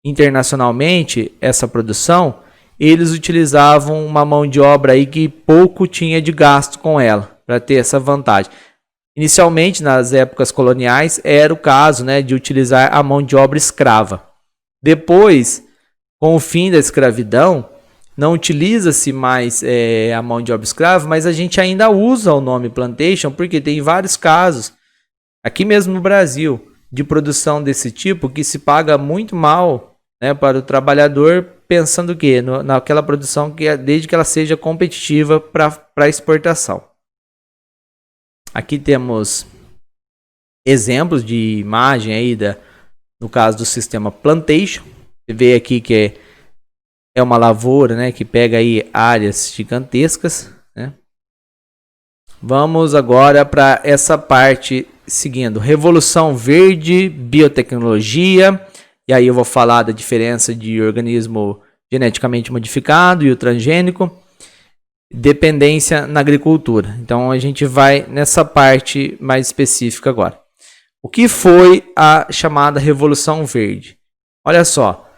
internacionalmente, essa produção, eles utilizavam uma mão de obra aí que pouco tinha de gasto com ela, para ter essa vantagem. Inicialmente, nas épocas coloniais, era o caso, né, de utilizar a mão de obra escrava. Depois, com o fim da escravidão, não utiliza-se mais a mão de obra escrava, mas a gente ainda usa o nome plantation, porque tem vários casos, aqui mesmo no Brasil, de produção desse tipo, que se paga muito mal, né, para o trabalhador, pensando que naquela produção, desde que ela seja competitiva para exportação. Aqui temos exemplos de imagem aí no caso do sistema plantation. Você vê aqui que é uma lavoura, né, que pega aí áreas gigantescas, né? Vamos agora para essa parte seguindo. Revolução Verde, biotecnologia. E aí eu vou falar da diferença de organismo geneticamente modificado e o transgênico. Dependência na agricultura. Então a gente vai nessa parte mais específica agora. O que foi a chamada Revolução Verde? Olha só,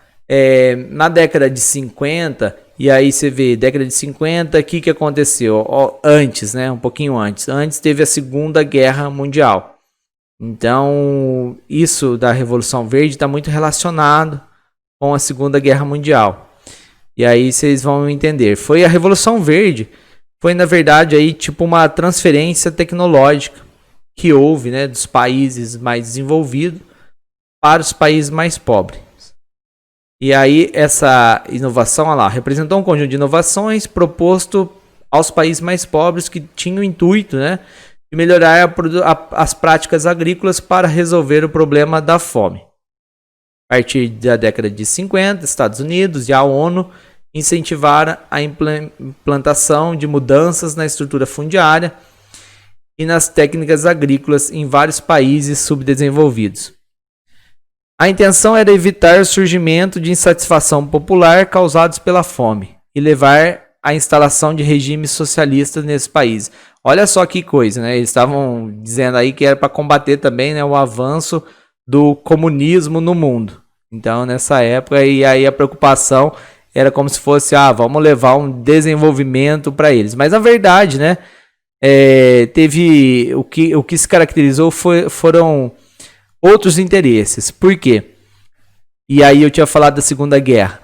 na década de 50, e aí você vê, década de 50, o que aconteceu? Antes, né? Um pouquinho antes. Antes teve a Segunda Guerra Mundial. Então, isso da Revolução Verde está muito relacionado com a Segunda Guerra Mundial. E aí vocês vão entender. Foi a Revolução Verde, foi na verdade aí tipo uma transferência tecnológica que houve, né, dos países mais desenvolvidos para os países mais pobres. E aí essa inovação, olha lá, representou um conjunto de inovações proposto aos países mais pobres que tinham o intuito, né, de melhorar as práticas agrícolas para resolver o problema da fome. A partir da década de 50, Estados Unidos e a ONU incentivaram a implantação de mudanças na estrutura fundiária e nas técnicas agrícolas em vários países subdesenvolvidos. A intenção era evitar o surgimento de insatisfação popular causados pela fome e levar à instalação de regimes socialistas nesses países. Olha só que coisa, né? Eles estavam dizendo aí que era para combater também, né, o avanço do comunismo no mundo. Então, nessa época, e aí a preocupação era como se fosse, vamos levar um desenvolvimento para eles. Mas, na verdade, né, teve o que se caracterizou foram outros interesses. Por quê? E aí eu tinha falado da Segunda Guerra.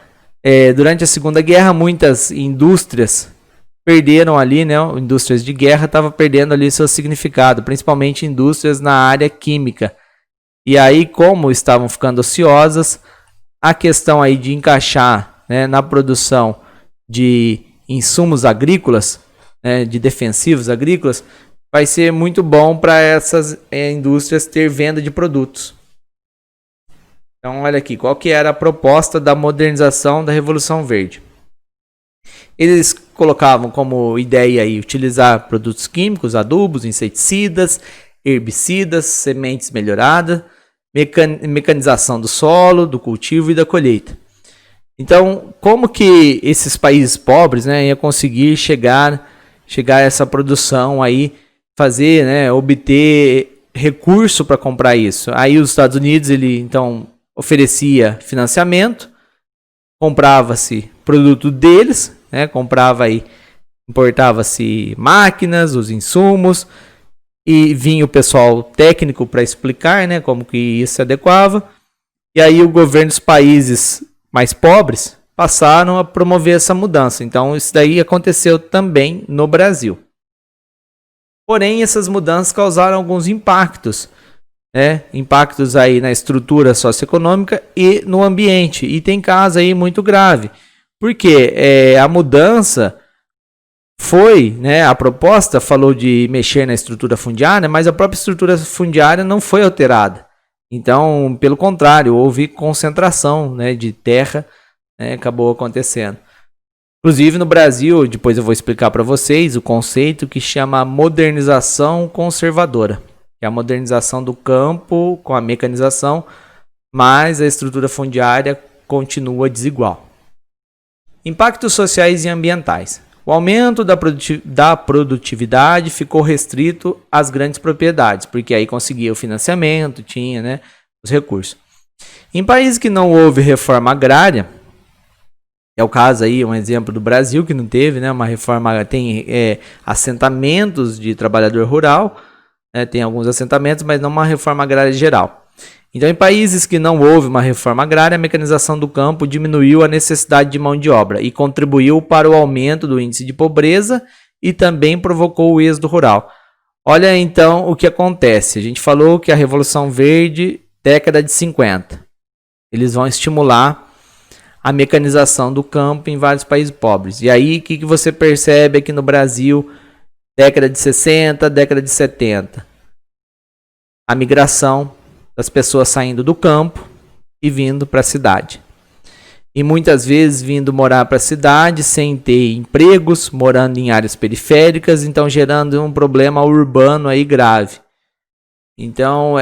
Durante a Segunda Guerra, muitas indústrias perderam ali, né, indústrias de guerra estavam perdendo ali seu significado, principalmente indústrias na área química. E aí, como estavam ficando ociosas, a questão aí de encaixar, né, na produção de insumos agrícolas, né, de defensivos agrícolas, vai ser muito bom para essas indústrias ter venda de produtos. Então, olha aqui, qual que era a proposta da modernização da Revolução Verde? Eles colocavam como ideia aí utilizar produtos químicos, adubos, inseticidas, herbicidas, sementes melhoradas, mecanização do solo, do cultivo e da colheita. Então, como que esses países pobres, né, iam conseguir chegar a essa produção aí, fazer, né, obter recurso para comprar isso? Aí os Estados Unidos, ele então oferecia financiamento, comprava-se produto deles, né, importava-se máquinas, os insumos, e vinha o pessoal técnico para explicar, né, como que isso se adequava. E aí o governo dos países mais pobres passaram a promover essa mudança. Então isso daí aconteceu também no Brasil. Porém, essas mudanças causaram alguns impactos, né? Impactos aí na estrutura socioeconômica e no ambiente. E tem caso aí muito grave. Porque a mudança foi, né, a proposta falou de mexer na estrutura fundiária, mas a própria estrutura fundiária não foi alterada. Então, pelo contrário, houve concentração, né, de terra, né, acabou acontecendo. Inclusive no Brasil, depois eu vou explicar para vocês o conceito que chama modernização conservadora, que é a modernização do campo com a mecanização, mas a estrutura fundiária continua desigual. Impactos sociais e ambientais. O aumento da produtividade ficou restrito às grandes propriedades, porque aí conseguia o financiamento, tinha, né, os recursos. Em países que não houve reforma agrária, é o caso aí, um exemplo do Brasil que não teve, né, uma reforma, tem assentamentos de trabalhador rural, né, tem alguns assentamentos, mas não uma reforma agrária geral. Então, em países que não houve uma reforma agrária, a mecanização do campo diminuiu a necessidade de mão de obra e contribuiu para o aumento do índice de pobreza e também provocou o êxodo rural. Olha então o que acontece. A gente falou que a Revolução Verde, década de 50, eles vão estimular a mecanização do campo em vários países pobres. E aí, o que você percebe aqui no Brasil, década de 60, década de 70? A migração das pessoas saindo do campo e vindo para a cidade. E muitas vezes vindo morar para a cidade sem ter empregos, morando em áreas periféricas, então gerando um problema urbano aí grave. Então,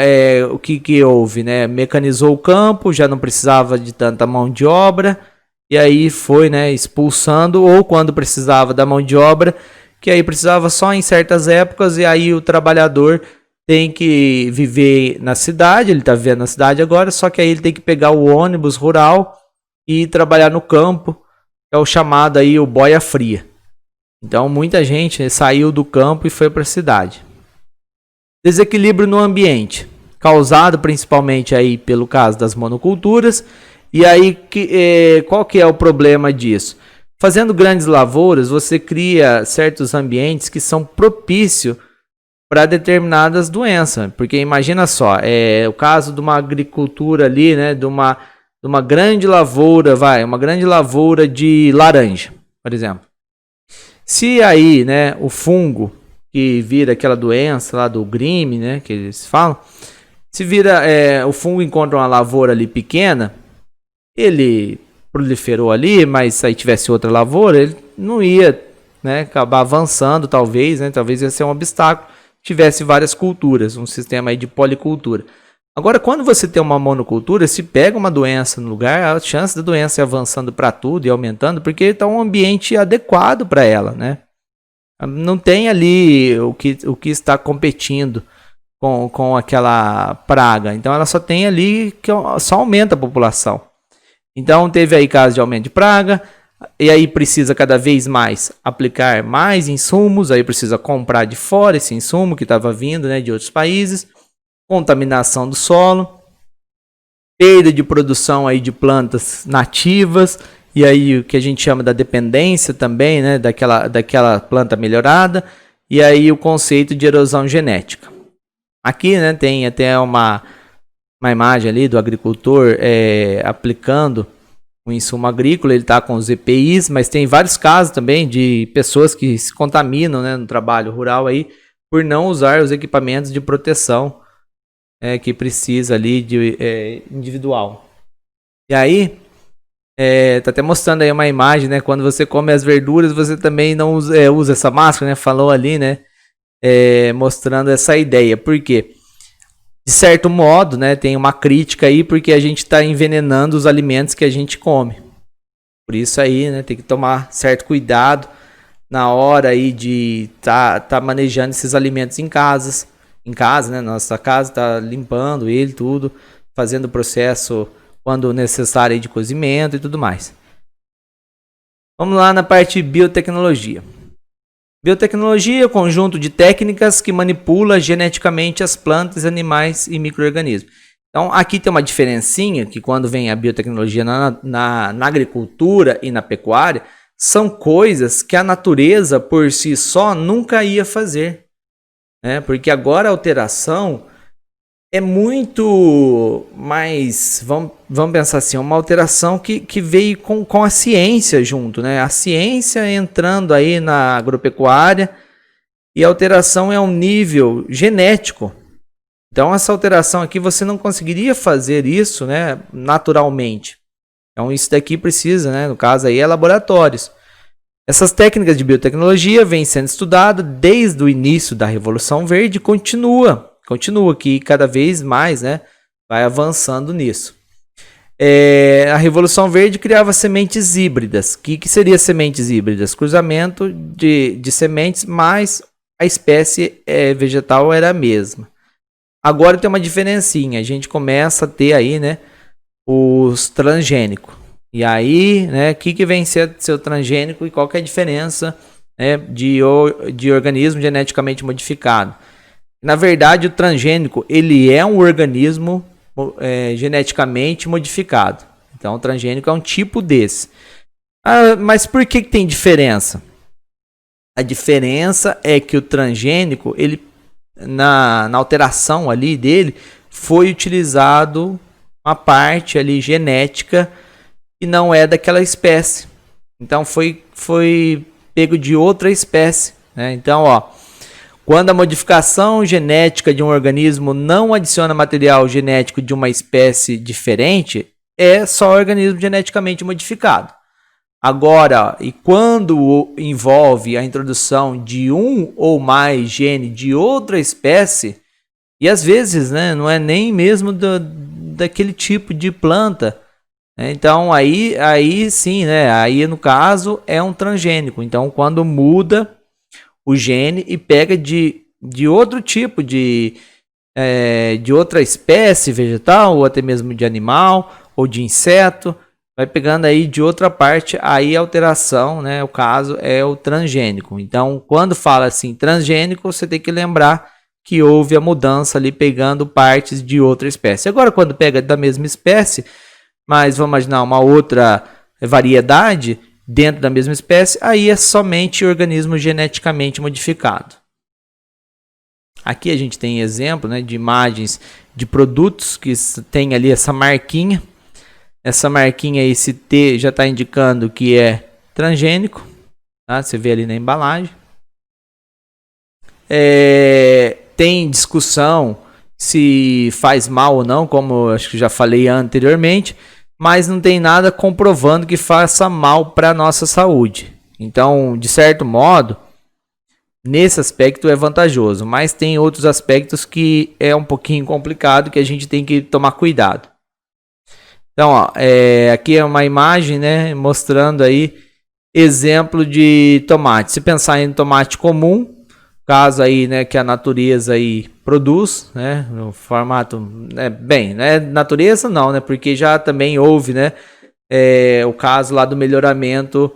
o que houve, né? Mecanizou o campo, já não precisava de tanta mão de obra, e aí foi, né, expulsando, ou quando precisava da mão de obra, que aí precisava só em certas épocas, e aí o trabalhador tem que viver na cidade, ele está vivendo na cidade agora, só que aí ele tem que pegar o ônibus rural e trabalhar no campo, que é o chamado aí o boia fria. Então muita gente saiu do campo e foi para a cidade. Desequilíbrio no ambiente, causado principalmente aí pelo caso das monoculturas. E aí qual que é o problema disso? Fazendo grandes lavouras, você cria certos ambientes que são propícios para determinadas doenças, porque imagina só, o caso de uma agricultura ali, né, de uma grande lavoura, uma grande lavoura de laranja, por exemplo. Se aí, né, o fungo que vira aquela doença lá do Grime, né, que eles falam, se vira, o fungo encontra uma lavoura ali pequena, ele proliferou ali, mas se aí tivesse outra lavoura, ele não ia, né, acabar avançando, talvez ia ser um obstáculo. Tivesse várias culturas, um sistema aí de policultura. Agora, quando você tem uma monocultura, se pega uma doença no lugar, a chance da doença ir avançando para tudo e aumentando, porque está um ambiente adequado para ela, né? Não tem ali o que está competindo com aquela praga. Então, ela só tem ali que só aumenta a população. Então, teve aí casos de aumento de praga, e aí precisa cada vez mais aplicar mais insumos, aí precisa comprar de fora esse insumo que estava vindo, né, de outros países, contaminação do solo, perda de produção aí de plantas nativas, e aí o que a gente chama da dependência também, né, daquela planta melhorada, e aí o conceito de erosão genética. Aqui, né, tem até uma imagem ali do agricultor aplicando o insumo agrícola, ele está com os EPIs, mas tem vários casos também de pessoas que se contaminam, né, no trabalho rural aí, por não usar os equipamentos de proteção que precisa ali de individual. E aí, Tá até mostrando aí uma imagem, né? Quando você come as verduras, você também não usa essa máscara, né? Falou ali, né? Mostrando essa ideia. Por quê? De certo modo, né? Tem uma crítica aí, porque a gente está envenenando os alimentos que a gente come. Por isso aí, né? Tem que tomar certo cuidado na hora aí de tá manejando esses alimentos em casa, né? Nossa casa, tá limpando ele, tudo, fazendo o processo quando necessário aí de cozimento e tudo mais. Vamos lá na parte de biotecnologia. Biotecnologia é o conjunto de técnicas que manipula geneticamente as plantas, animais e micro-organismos. Então, aqui tem uma diferencinha, que quando vem a biotecnologia na agricultura e na pecuária, são coisas que a natureza por si só nunca ia fazer. Né? Porque agora a alteração é muito mais, vamos pensar assim, uma alteração que veio com a ciência junto, né? A ciência entrando aí na agropecuária e a alteração é um nível genético. Então essa alteração aqui você não conseguiria fazer isso, né, naturalmente. Então isso daqui precisa, né, no caso aí é laboratórios. Essas técnicas de biotecnologia vêm sendo estudadas desde o início da Revolução Verde e continua aqui cada vez mais, né, vai avançando nisso. A Revolução Verde criava sementes híbridas. O que seria sementes híbridas? Cruzamento de sementes, mas a espécie vegetal era a mesma. Agora tem uma diferencinha, a gente começa a ter aí, né, os transgênicos. E aí, né, o que vem ser transgênico e qual que é a diferença, né, de organismo geneticamente modificado? Na verdade, o transgênico ele é um organismo geneticamente modificado. Então, o transgênico é um tipo desse. Mas por que tem diferença? A diferença é que o transgênico, ele, na alteração ali dele, foi utilizado uma parte ali genética que não é daquela espécie. Então, foi pego de outra espécie. Né? Então, quando a modificação genética de um organismo não adiciona material genético de uma espécie diferente, é só organismo geneticamente modificado. Agora, e quando envolve a introdução de um ou mais gene de outra espécie, e às vezes, né, não é nem mesmo daquele tipo de planta, né? Então aí sim, né, aí no caso é um transgênico. Então quando muda o gene e pega de outro tipo de outra espécie vegetal ou até mesmo de animal ou de inseto, vai pegando aí de outra parte, aí a alteração, né, o caso é o transgênico. Então, quando fala assim transgênico, você tem que lembrar que houve a mudança ali pegando partes de outra espécie. Agora, quando pega da mesma espécie, mas vamos imaginar uma outra variedade dentro da mesma espécie, aí é somente organismo geneticamente modificado. Aqui a gente tem exemplo, né, de imagens de produtos que tem ali essa marquinha. Essa marquinha aí, esse T, já está indicando que é transgênico. Tá? Você vê ali na embalagem. Tem discussão se faz mal ou não, como eu acho que já falei anteriormente, mas não tem nada comprovando que faça mal para a nossa saúde. Então, de certo modo, nesse aspecto é vantajoso, mas tem outros aspectos que é um pouquinho complicado, que a gente tem que tomar cuidado. Então, aqui é uma imagem, né, mostrando aí exemplo de tomate. Se pensar em tomate comum, caso aí, né, que a natureza aí produz, né, no formato, né, natureza não, né, porque já também houve, né, o caso lá do melhoramento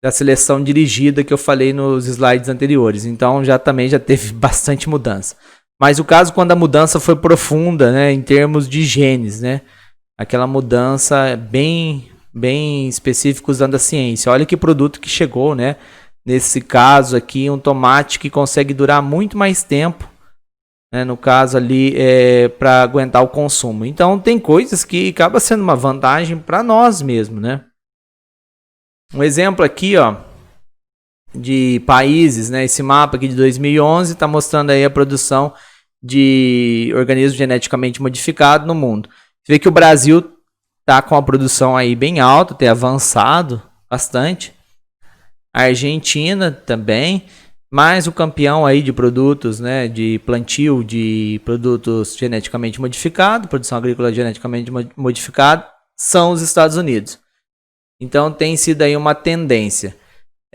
da seleção dirigida que eu falei nos slides anteriores. Então já teve bastante mudança. Mas o caso quando a mudança foi profunda, né, em termos de genes, né, aquela mudança bem específica usando a ciência. Olha que produto que chegou, né? Nesse caso aqui, um tomate que consegue durar muito mais tempo, né? No caso ali, para aguentar o consumo. Então, tem coisas que acaba sendo uma vantagem para nós mesmos, né? Um exemplo aqui, de países, né? Esse mapa aqui de 2011 está mostrando aí a produção de organismos geneticamente modificados no mundo. Você vê que o Brasil tá com a produção aí bem alta, tem avançado bastante. A Argentina também, mais o campeão aí de produtos, né, de plantio de produtos geneticamente modificados, produção agrícola geneticamente modificada, são os Estados Unidos. Então tem sido aí uma tendência.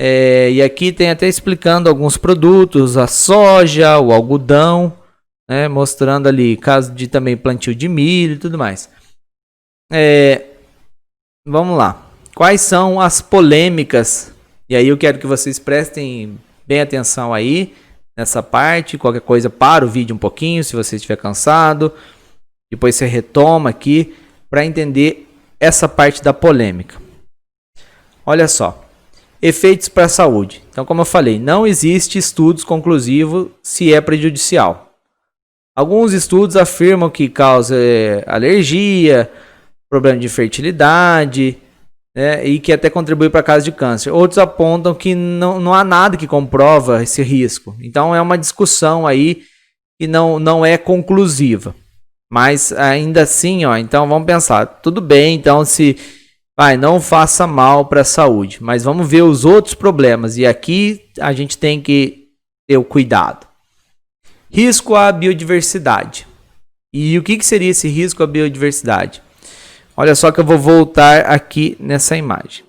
E aqui tem até explicando alguns produtos, a soja, o algodão, né, mostrando ali caso de também plantio de milho e tudo mais. Vamos lá. Quais são as polêmicas? E aí eu quero que vocês prestem bem atenção aí nessa parte. Qualquer coisa, para o vídeo um pouquinho se você estiver cansado. Depois você retoma aqui para entender essa parte da polêmica. Olha só. Efeitos para a saúde. Então, como eu falei, não existe estudos conclusivos se é prejudicial. Alguns estudos afirmam que causa alergia, problema de fertilidade, né, e que até contribui para casos de câncer. Outros apontam que não há nada que comprova esse risco. Então, é uma discussão aí que não é conclusiva. Mas, ainda assim, então vamos pensar. Tudo bem, então, se... não faça mal para a saúde, mas vamos ver os outros problemas. E aqui a gente tem que ter o cuidado. Risco à biodiversidade. E o que seria esse risco à biodiversidade? Olha só que eu vou voltar aqui nessa imagem.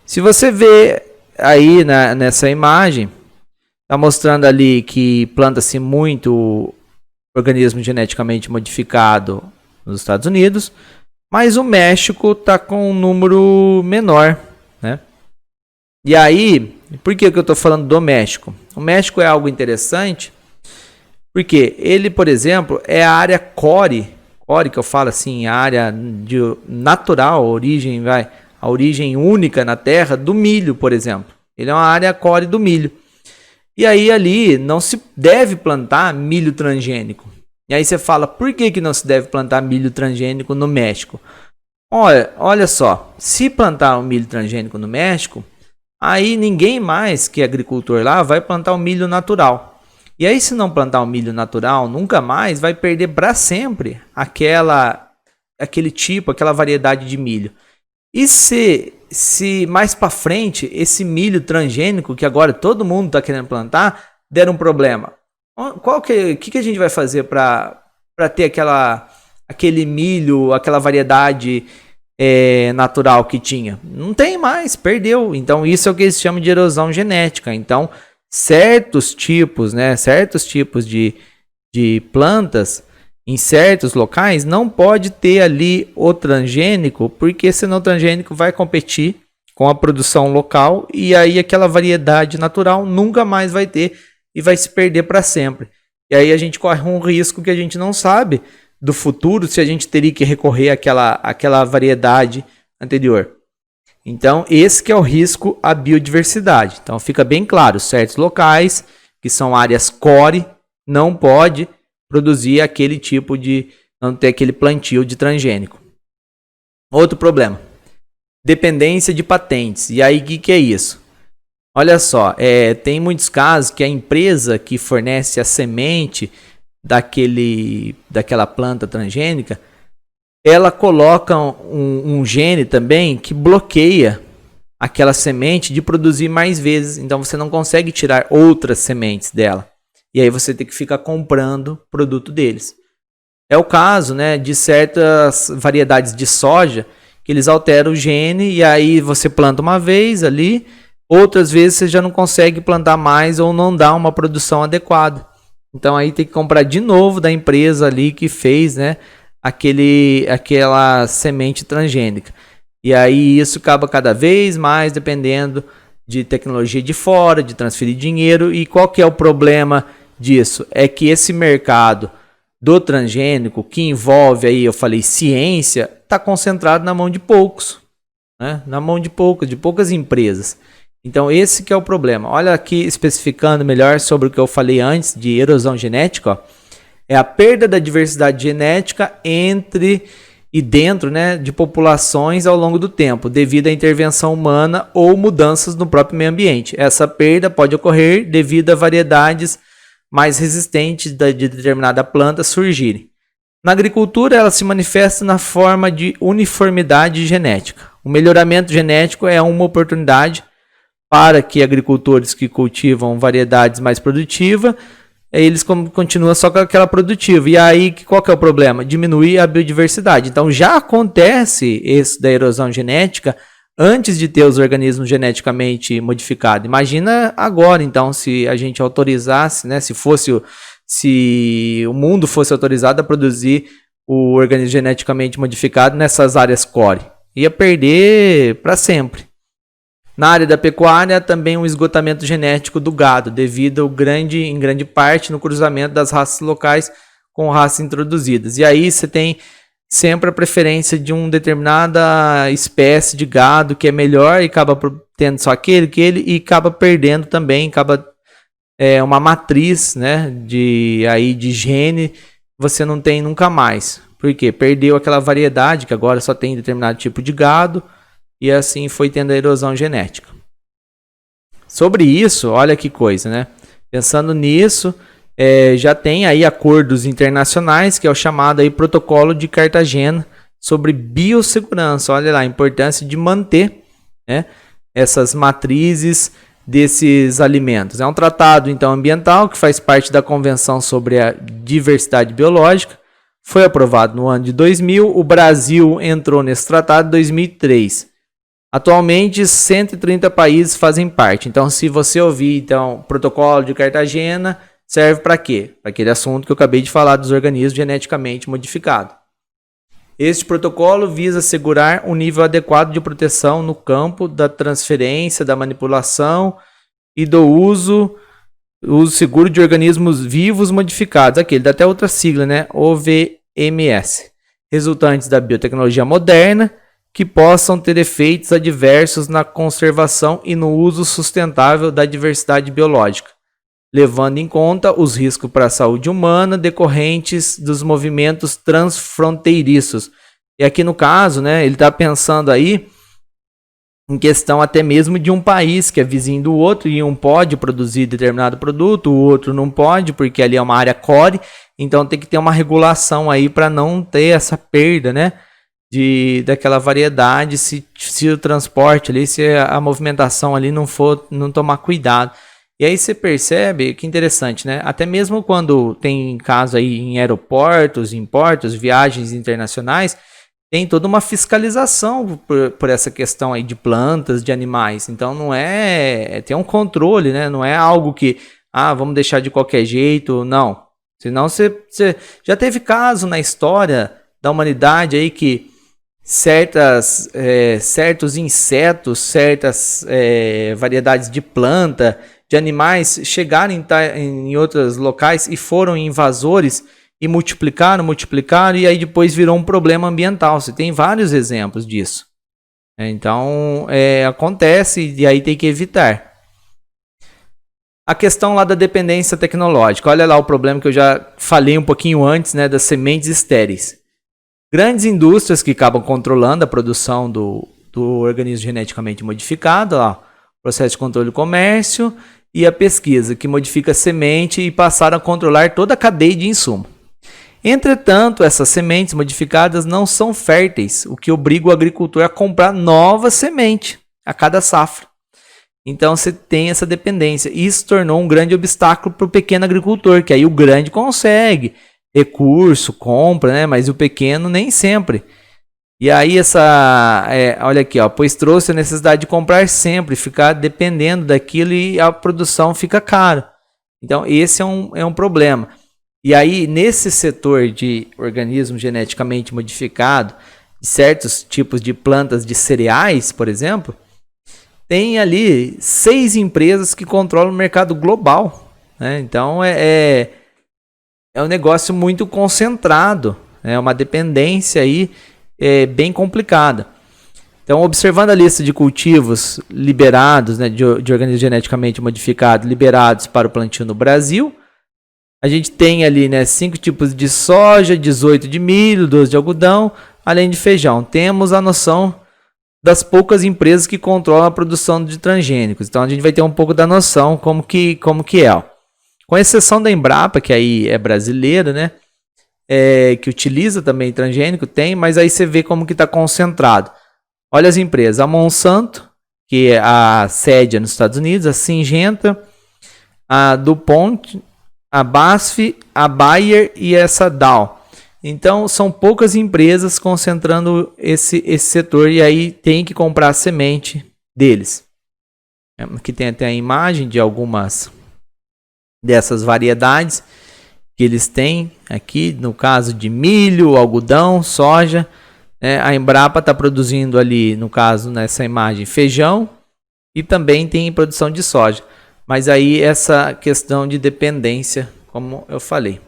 Se você vê aí nessa imagem, está mostrando ali que planta-se muito organismo geneticamente modificado nos Estados Unidos, mas o México está com um número menor, né? E aí, por que eu estou falando do México? O México é algo interessante, porque ele, por exemplo, é a área core que eu falo assim, a área de natural, a origem única na terra do milho, por exemplo. Ele é uma área core do milho. E aí ali não se deve plantar milho transgênico. E aí você fala, por que não se deve plantar milho transgênico no México? Olha só, se plantar um milho transgênico no México, aí ninguém mais que é agricultor lá vai plantar o milho natural. E aí se não plantar o milho natural, nunca mais vai perder para sempre aquela variedade de milho. E se mais para frente esse milho transgênico, que agora todo mundo está querendo plantar, der um problema? O que a gente vai fazer para ter aquele milho, aquela variedade natural que tinha? Não tem mais, perdeu. Então isso é o que eles chamam de erosão genética. Então certos tipos de plantas em certos locais não pode ter ali o transgênico, porque senão o transgênico vai competir com a produção local e aí aquela variedade natural nunca mais vai ter e vai se perder para sempre. E aí a gente corre um risco que a gente não sabe do futuro, se a gente teria que recorrer àquela variedade anterior. Então, esse que é o risco à biodiversidade. Então, fica bem claro, certos locais, que são áreas core, não pode produzir aquele tipo não ter aquele plantio de transgênico. Outro problema, dependência de patentes. E aí, o que é isso? Olha só, tem muitos casos que a empresa que fornece a semente daquela planta transgênica, ela coloca um gene também que bloqueia aquela semente de produzir mais vezes. Então você não consegue tirar outras sementes dela. E aí você tem que ficar comprando produto deles. É o caso, né, de certas variedades de soja que eles alteram o gene e aí você planta uma vez ali, outras vezes você já não consegue plantar mais ou não dá uma produção adequada. Então aí tem que comprar de novo da empresa ali que fez, né, aquela semente transgênica. E aí isso acaba cada vez mais dependendo de tecnologia de fora, de transferir dinheiro. E qual que é o problema disso? É que esse mercado do transgênico, que envolve aí, eu falei, ciência, está concentrado na mão de poucos, né? Na mão de poucas empresas. Então esse que é o problema. Olha aqui especificando melhor sobre o que eu falei antes de erosão genética, ó. É a perda da diversidade genética entre e dentro, né, de populações ao longo do tempo, devido à intervenção humana ou mudanças no próprio meio ambiente. Essa perda pode ocorrer devido a variedades mais resistentes de determinada planta surgirem. Na agricultura, ela se manifesta na forma de uniformidade genética. O melhoramento genético é uma oportunidade para que agricultores que cultivam variedades mais produtivas, eles continuam só com aquela produtiva. E aí, qual que é o problema? Diminuir a biodiversidade. Então, já acontece isso da erosão genética antes de ter os organismos geneticamente modificados. Imagina agora, então, se a gente autorizasse, né, se o mundo fosse autorizado a produzir o organismo geneticamente modificado nessas áreas core. Ia perder para sempre. Na área da pecuária, também um esgotamento genético do gado, devido em grande parte no cruzamento das raças locais com raças introduzidas. E aí você tem sempre a preferência de uma determinada espécie de gado que é melhor e acaba tendo só aquele e acaba perdendo também, uma matriz, né, de gene, você não tem nunca mais. Por quê? Perdeu aquela variedade que agora só tem determinado tipo de gado e assim foi tendo a erosão genética. Sobre isso, olha que coisa, né? Pensando nisso, já tem aí acordos internacionais, que é o chamado aí Protocolo de Cartagena sobre biossegurança. Olha lá a importância de manter, né, essas matrizes desses alimentos. É um tratado então ambiental que faz parte da Convenção sobre a Diversidade Biológica. Foi aprovado no ano de 2000. O Brasil entrou nesse tratado em 2003. Atualmente, 130 países fazem parte. Então, se você ouvir então, Protocolo de Cartagena, serve para quê? Para aquele assunto que eu acabei de falar dos organismos geneticamente modificados. Este protocolo visa assegurar um nível adequado de proteção no campo da transferência, da manipulação e do uso seguro de organismos vivos modificados. Aqui, ele dá até outra sigla, né? OVMS. Resultantes da biotecnologia moderna que possam ter efeitos adversos na conservação e no uso sustentável da diversidade biológica, levando em conta os riscos para a saúde humana decorrentes dos movimentos transfronteiriços. E aqui no caso, né, ele está pensando aí em questão até mesmo de um país que é vizinho do outro e um pode produzir determinado produto, o outro não pode, porque ali é uma área core, então tem que ter uma regulação aí para não ter essa perda, né, daquela variedade, se o transporte ali, se a movimentação ali não tomar cuidado. E aí você percebe que interessante, né? Até mesmo quando tem caso aí em aeroportos, em portos, viagens internacionais, tem toda uma fiscalização por essa questão aí de plantas, de animais. Então não tem um controle, né? Não é algo que, vamos deixar de qualquer jeito, não. Senão você já teve caso na história da humanidade aí que certos insetos, certas variedades de planta, de animais chegaram em outros locais e foram invasores e multiplicaram, e aí depois virou um problema ambiental. Você tem vários exemplos disso. Então, acontece e aí tem que evitar. A questão lá da dependência tecnológica. Olha lá o problema que eu já falei um pouquinho antes, né, das sementes estéreis. Grandes indústrias que acabam controlando a produção do organismo geneticamente modificado, ó, processo de controle do comércio e a pesquisa, que modifica a semente e passaram a controlar toda a cadeia de insumo. Entretanto, essas sementes modificadas não são férteis, o que obriga o agricultor a comprar nova semente a cada safra. Então você tem essa dependência. Isso tornou um grande obstáculo para o pequeno agricultor, que aí o grande consegue recurso, compra, né? Mas o pequeno nem sempre. E aí olha aqui, ó, pois trouxe a necessidade de comprar sempre, ficar dependendo daquilo e a produção fica cara. Então esse é um problema. E aí nesse setor de organismo geneticamente modificado, certos tipos de plantas de cereais, por exemplo, tem ali 6 empresas que controlam o mercado global, né? Então é um negócio muito concentrado, é uma dependência aí bem complicada. Então, observando a lista de cultivos liberados, né, de organismos geneticamente modificados liberados para o plantio no Brasil, a gente tem ali, né, 5 tipos de soja, 18 de milho, 12 de algodão, além de feijão. Temos a noção das poucas empresas que controlam a produção de transgênicos. Então, a gente vai ter um pouco da noção como que é. Ó. Com exceção da Embrapa, que aí é brasileira, né? que utiliza também transgênico, tem, mas aí você vê como que está concentrado. Olha as empresas, a Monsanto, que é a sede nos Estados Unidos, a Syngenta, a DuPont, a BASF, a Bayer e essa Dow. Então, são poucas empresas concentrando esse setor e aí tem que comprar a semente deles. Aqui tem até a imagem de algumas dessas variedades que eles têm aqui, no caso de milho, algodão, soja. A Embrapa está produzindo ali, no caso, nessa imagem, feijão e também tem produção de soja. Mas aí essa questão de dependência, como eu falei.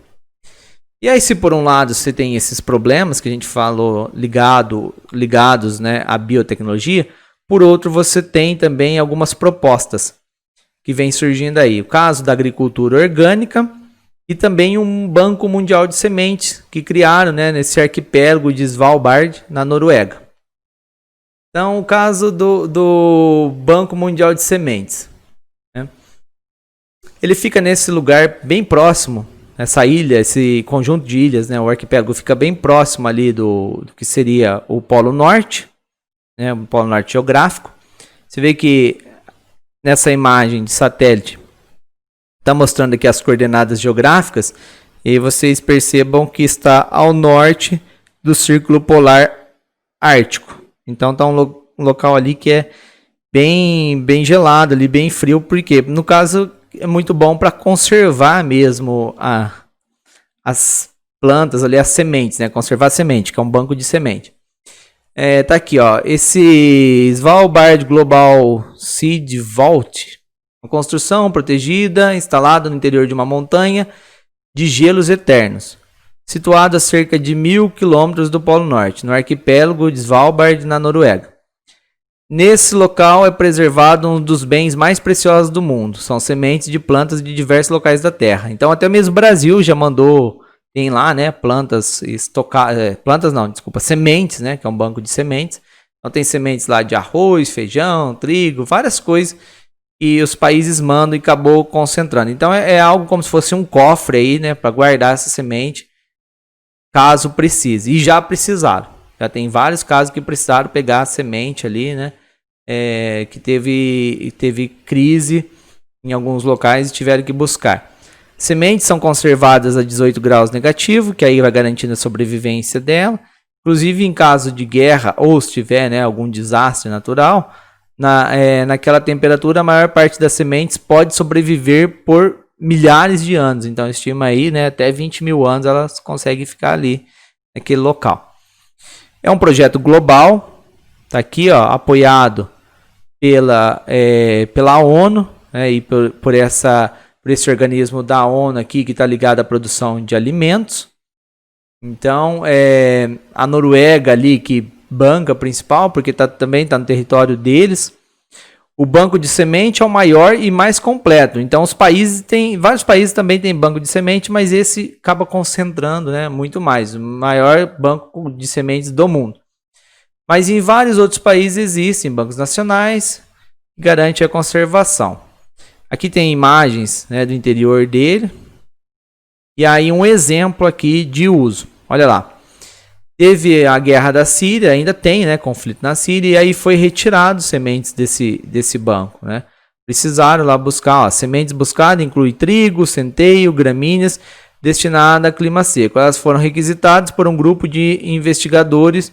E aí, se por um lado você tem esses problemas que a gente falou ligados, né, à biotecnologia, por outro você tem também algumas propostas que vêm surgindo aí. O caso da agricultura orgânica e também um Banco Mundial de Sementes que criaram, né, nesse arquipélago de Svalbard, na Noruega. Então, o caso do Banco Mundial de Sementes, né? Ele fica nesse lugar bem próximo, essa ilha, esse conjunto de ilhas, né, o arquipélago fica bem próximo ali do que seria o Polo Norte, né, o Polo Norte geográfico. Você vê que nessa imagem de satélite está mostrando aqui as coordenadas geográficas e vocês percebam que está ao norte do Círculo Polar Ártico. Então está um local ali que é bem gelado, ali, bem frio, porque no caso é muito bom para conservar mesmo as plantas ali, as sementes, né? Conservar a semente, que é um banco de semente. Tá aqui, ó, esse Svalbard Global Seed Vault, uma construção protegida instalada no interior de uma montanha de gelos eternos, situada a cerca de 1.000 quilômetros do Polo Norte, no arquipélago de Svalbard, na Noruega. Nesse local é preservado um dos bens mais preciosos do mundo. São sementes de plantas de diversos locais da Terra. Então até mesmo o Brasil já mandou, tem lá, né, sementes, né, que é um banco de sementes. Então tem sementes lá de arroz, feijão, trigo, várias coisas. E os países mandam e acabou concentrando. Então é algo como se fosse um cofre aí, né, para guardar essa semente, caso precise. E já precisaram. Já tem vários casos que precisaram pegar a semente ali, né? Que teve crise em alguns locais e tiveram que buscar. Sementes são conservadas a 18 graus negativo, que aí vai garantindo a sobrevivência dela. Inclusive em caso de guerra ou se tiver, né, algum desastre natural, naquela temperatura a maior parte das sementes pode sobreviver por milhares de anos. Então estima aí, né, até 20 mil anos elas conseguem ficar ali naquele local. É um projeto global, tá aqui, ó, apoiado pela ONU, né, e por esse organismo da ONU aqui que está ligado à produção de alimentos. Então, a Noruega ali que banca principal, porque também está no território deles. O banco de semente é o maior e mais completo. Então, vários países também têm banco de semente, mas esse acaba concentrando, né, muito mais. O maior banco de sementes do mundo. Mas em vários outros países existem bancos nacionais que garantem a conservação. Aqui tem imagens, né, do interior dele. E aí um exemplo aqui de uso. Olha lá. Teve a guerra da Síria, ainda tem, né, conflito na Síria, e aí foi retirado sementes desse banco, né? Precisaram lá buscar, ó, sementes buscadas inclui trigo, centeio, gramíneas, destinada a clima seco. Elas foram requisitadas por um grupo de investigadores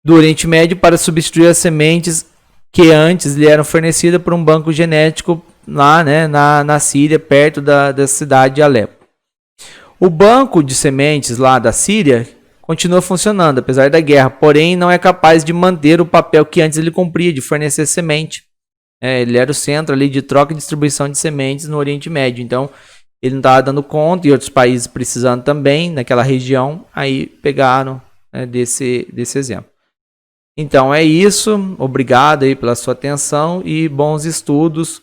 do Oriente Médio para substituir as sementes que antes lhe eram fornecidas por um banco genético lá, né, na Síria, perto da cidade de Alepo. O banco de sementes lá da Síria continua funcionando, apesar da guerra, porém não é capaz de manter o papel que antes ele cumpria, de fornecer semente. Ele era o centro ali de troca e distribuição de sementes no Oriente Médio, então ele não estava dando conta, e outros países precisando também, naquela região, aí pegaram, né, desse exemplo. Então é isso, obrigado aí pela sua atenção e bons estudos.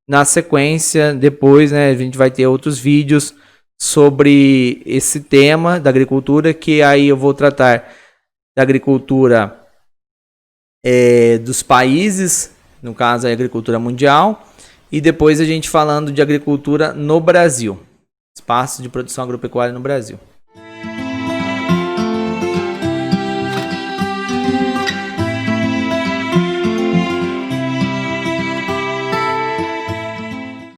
Na sequência, depois, né, a gente vai ter outros vídeos sobre esse tema da agricultura, que aí eu vou tratar da agricultura dos países, no caso a agricultura mundial, e depois a gente falando de agricultura no Brasil, espaços de produção agropecuária no Brasil.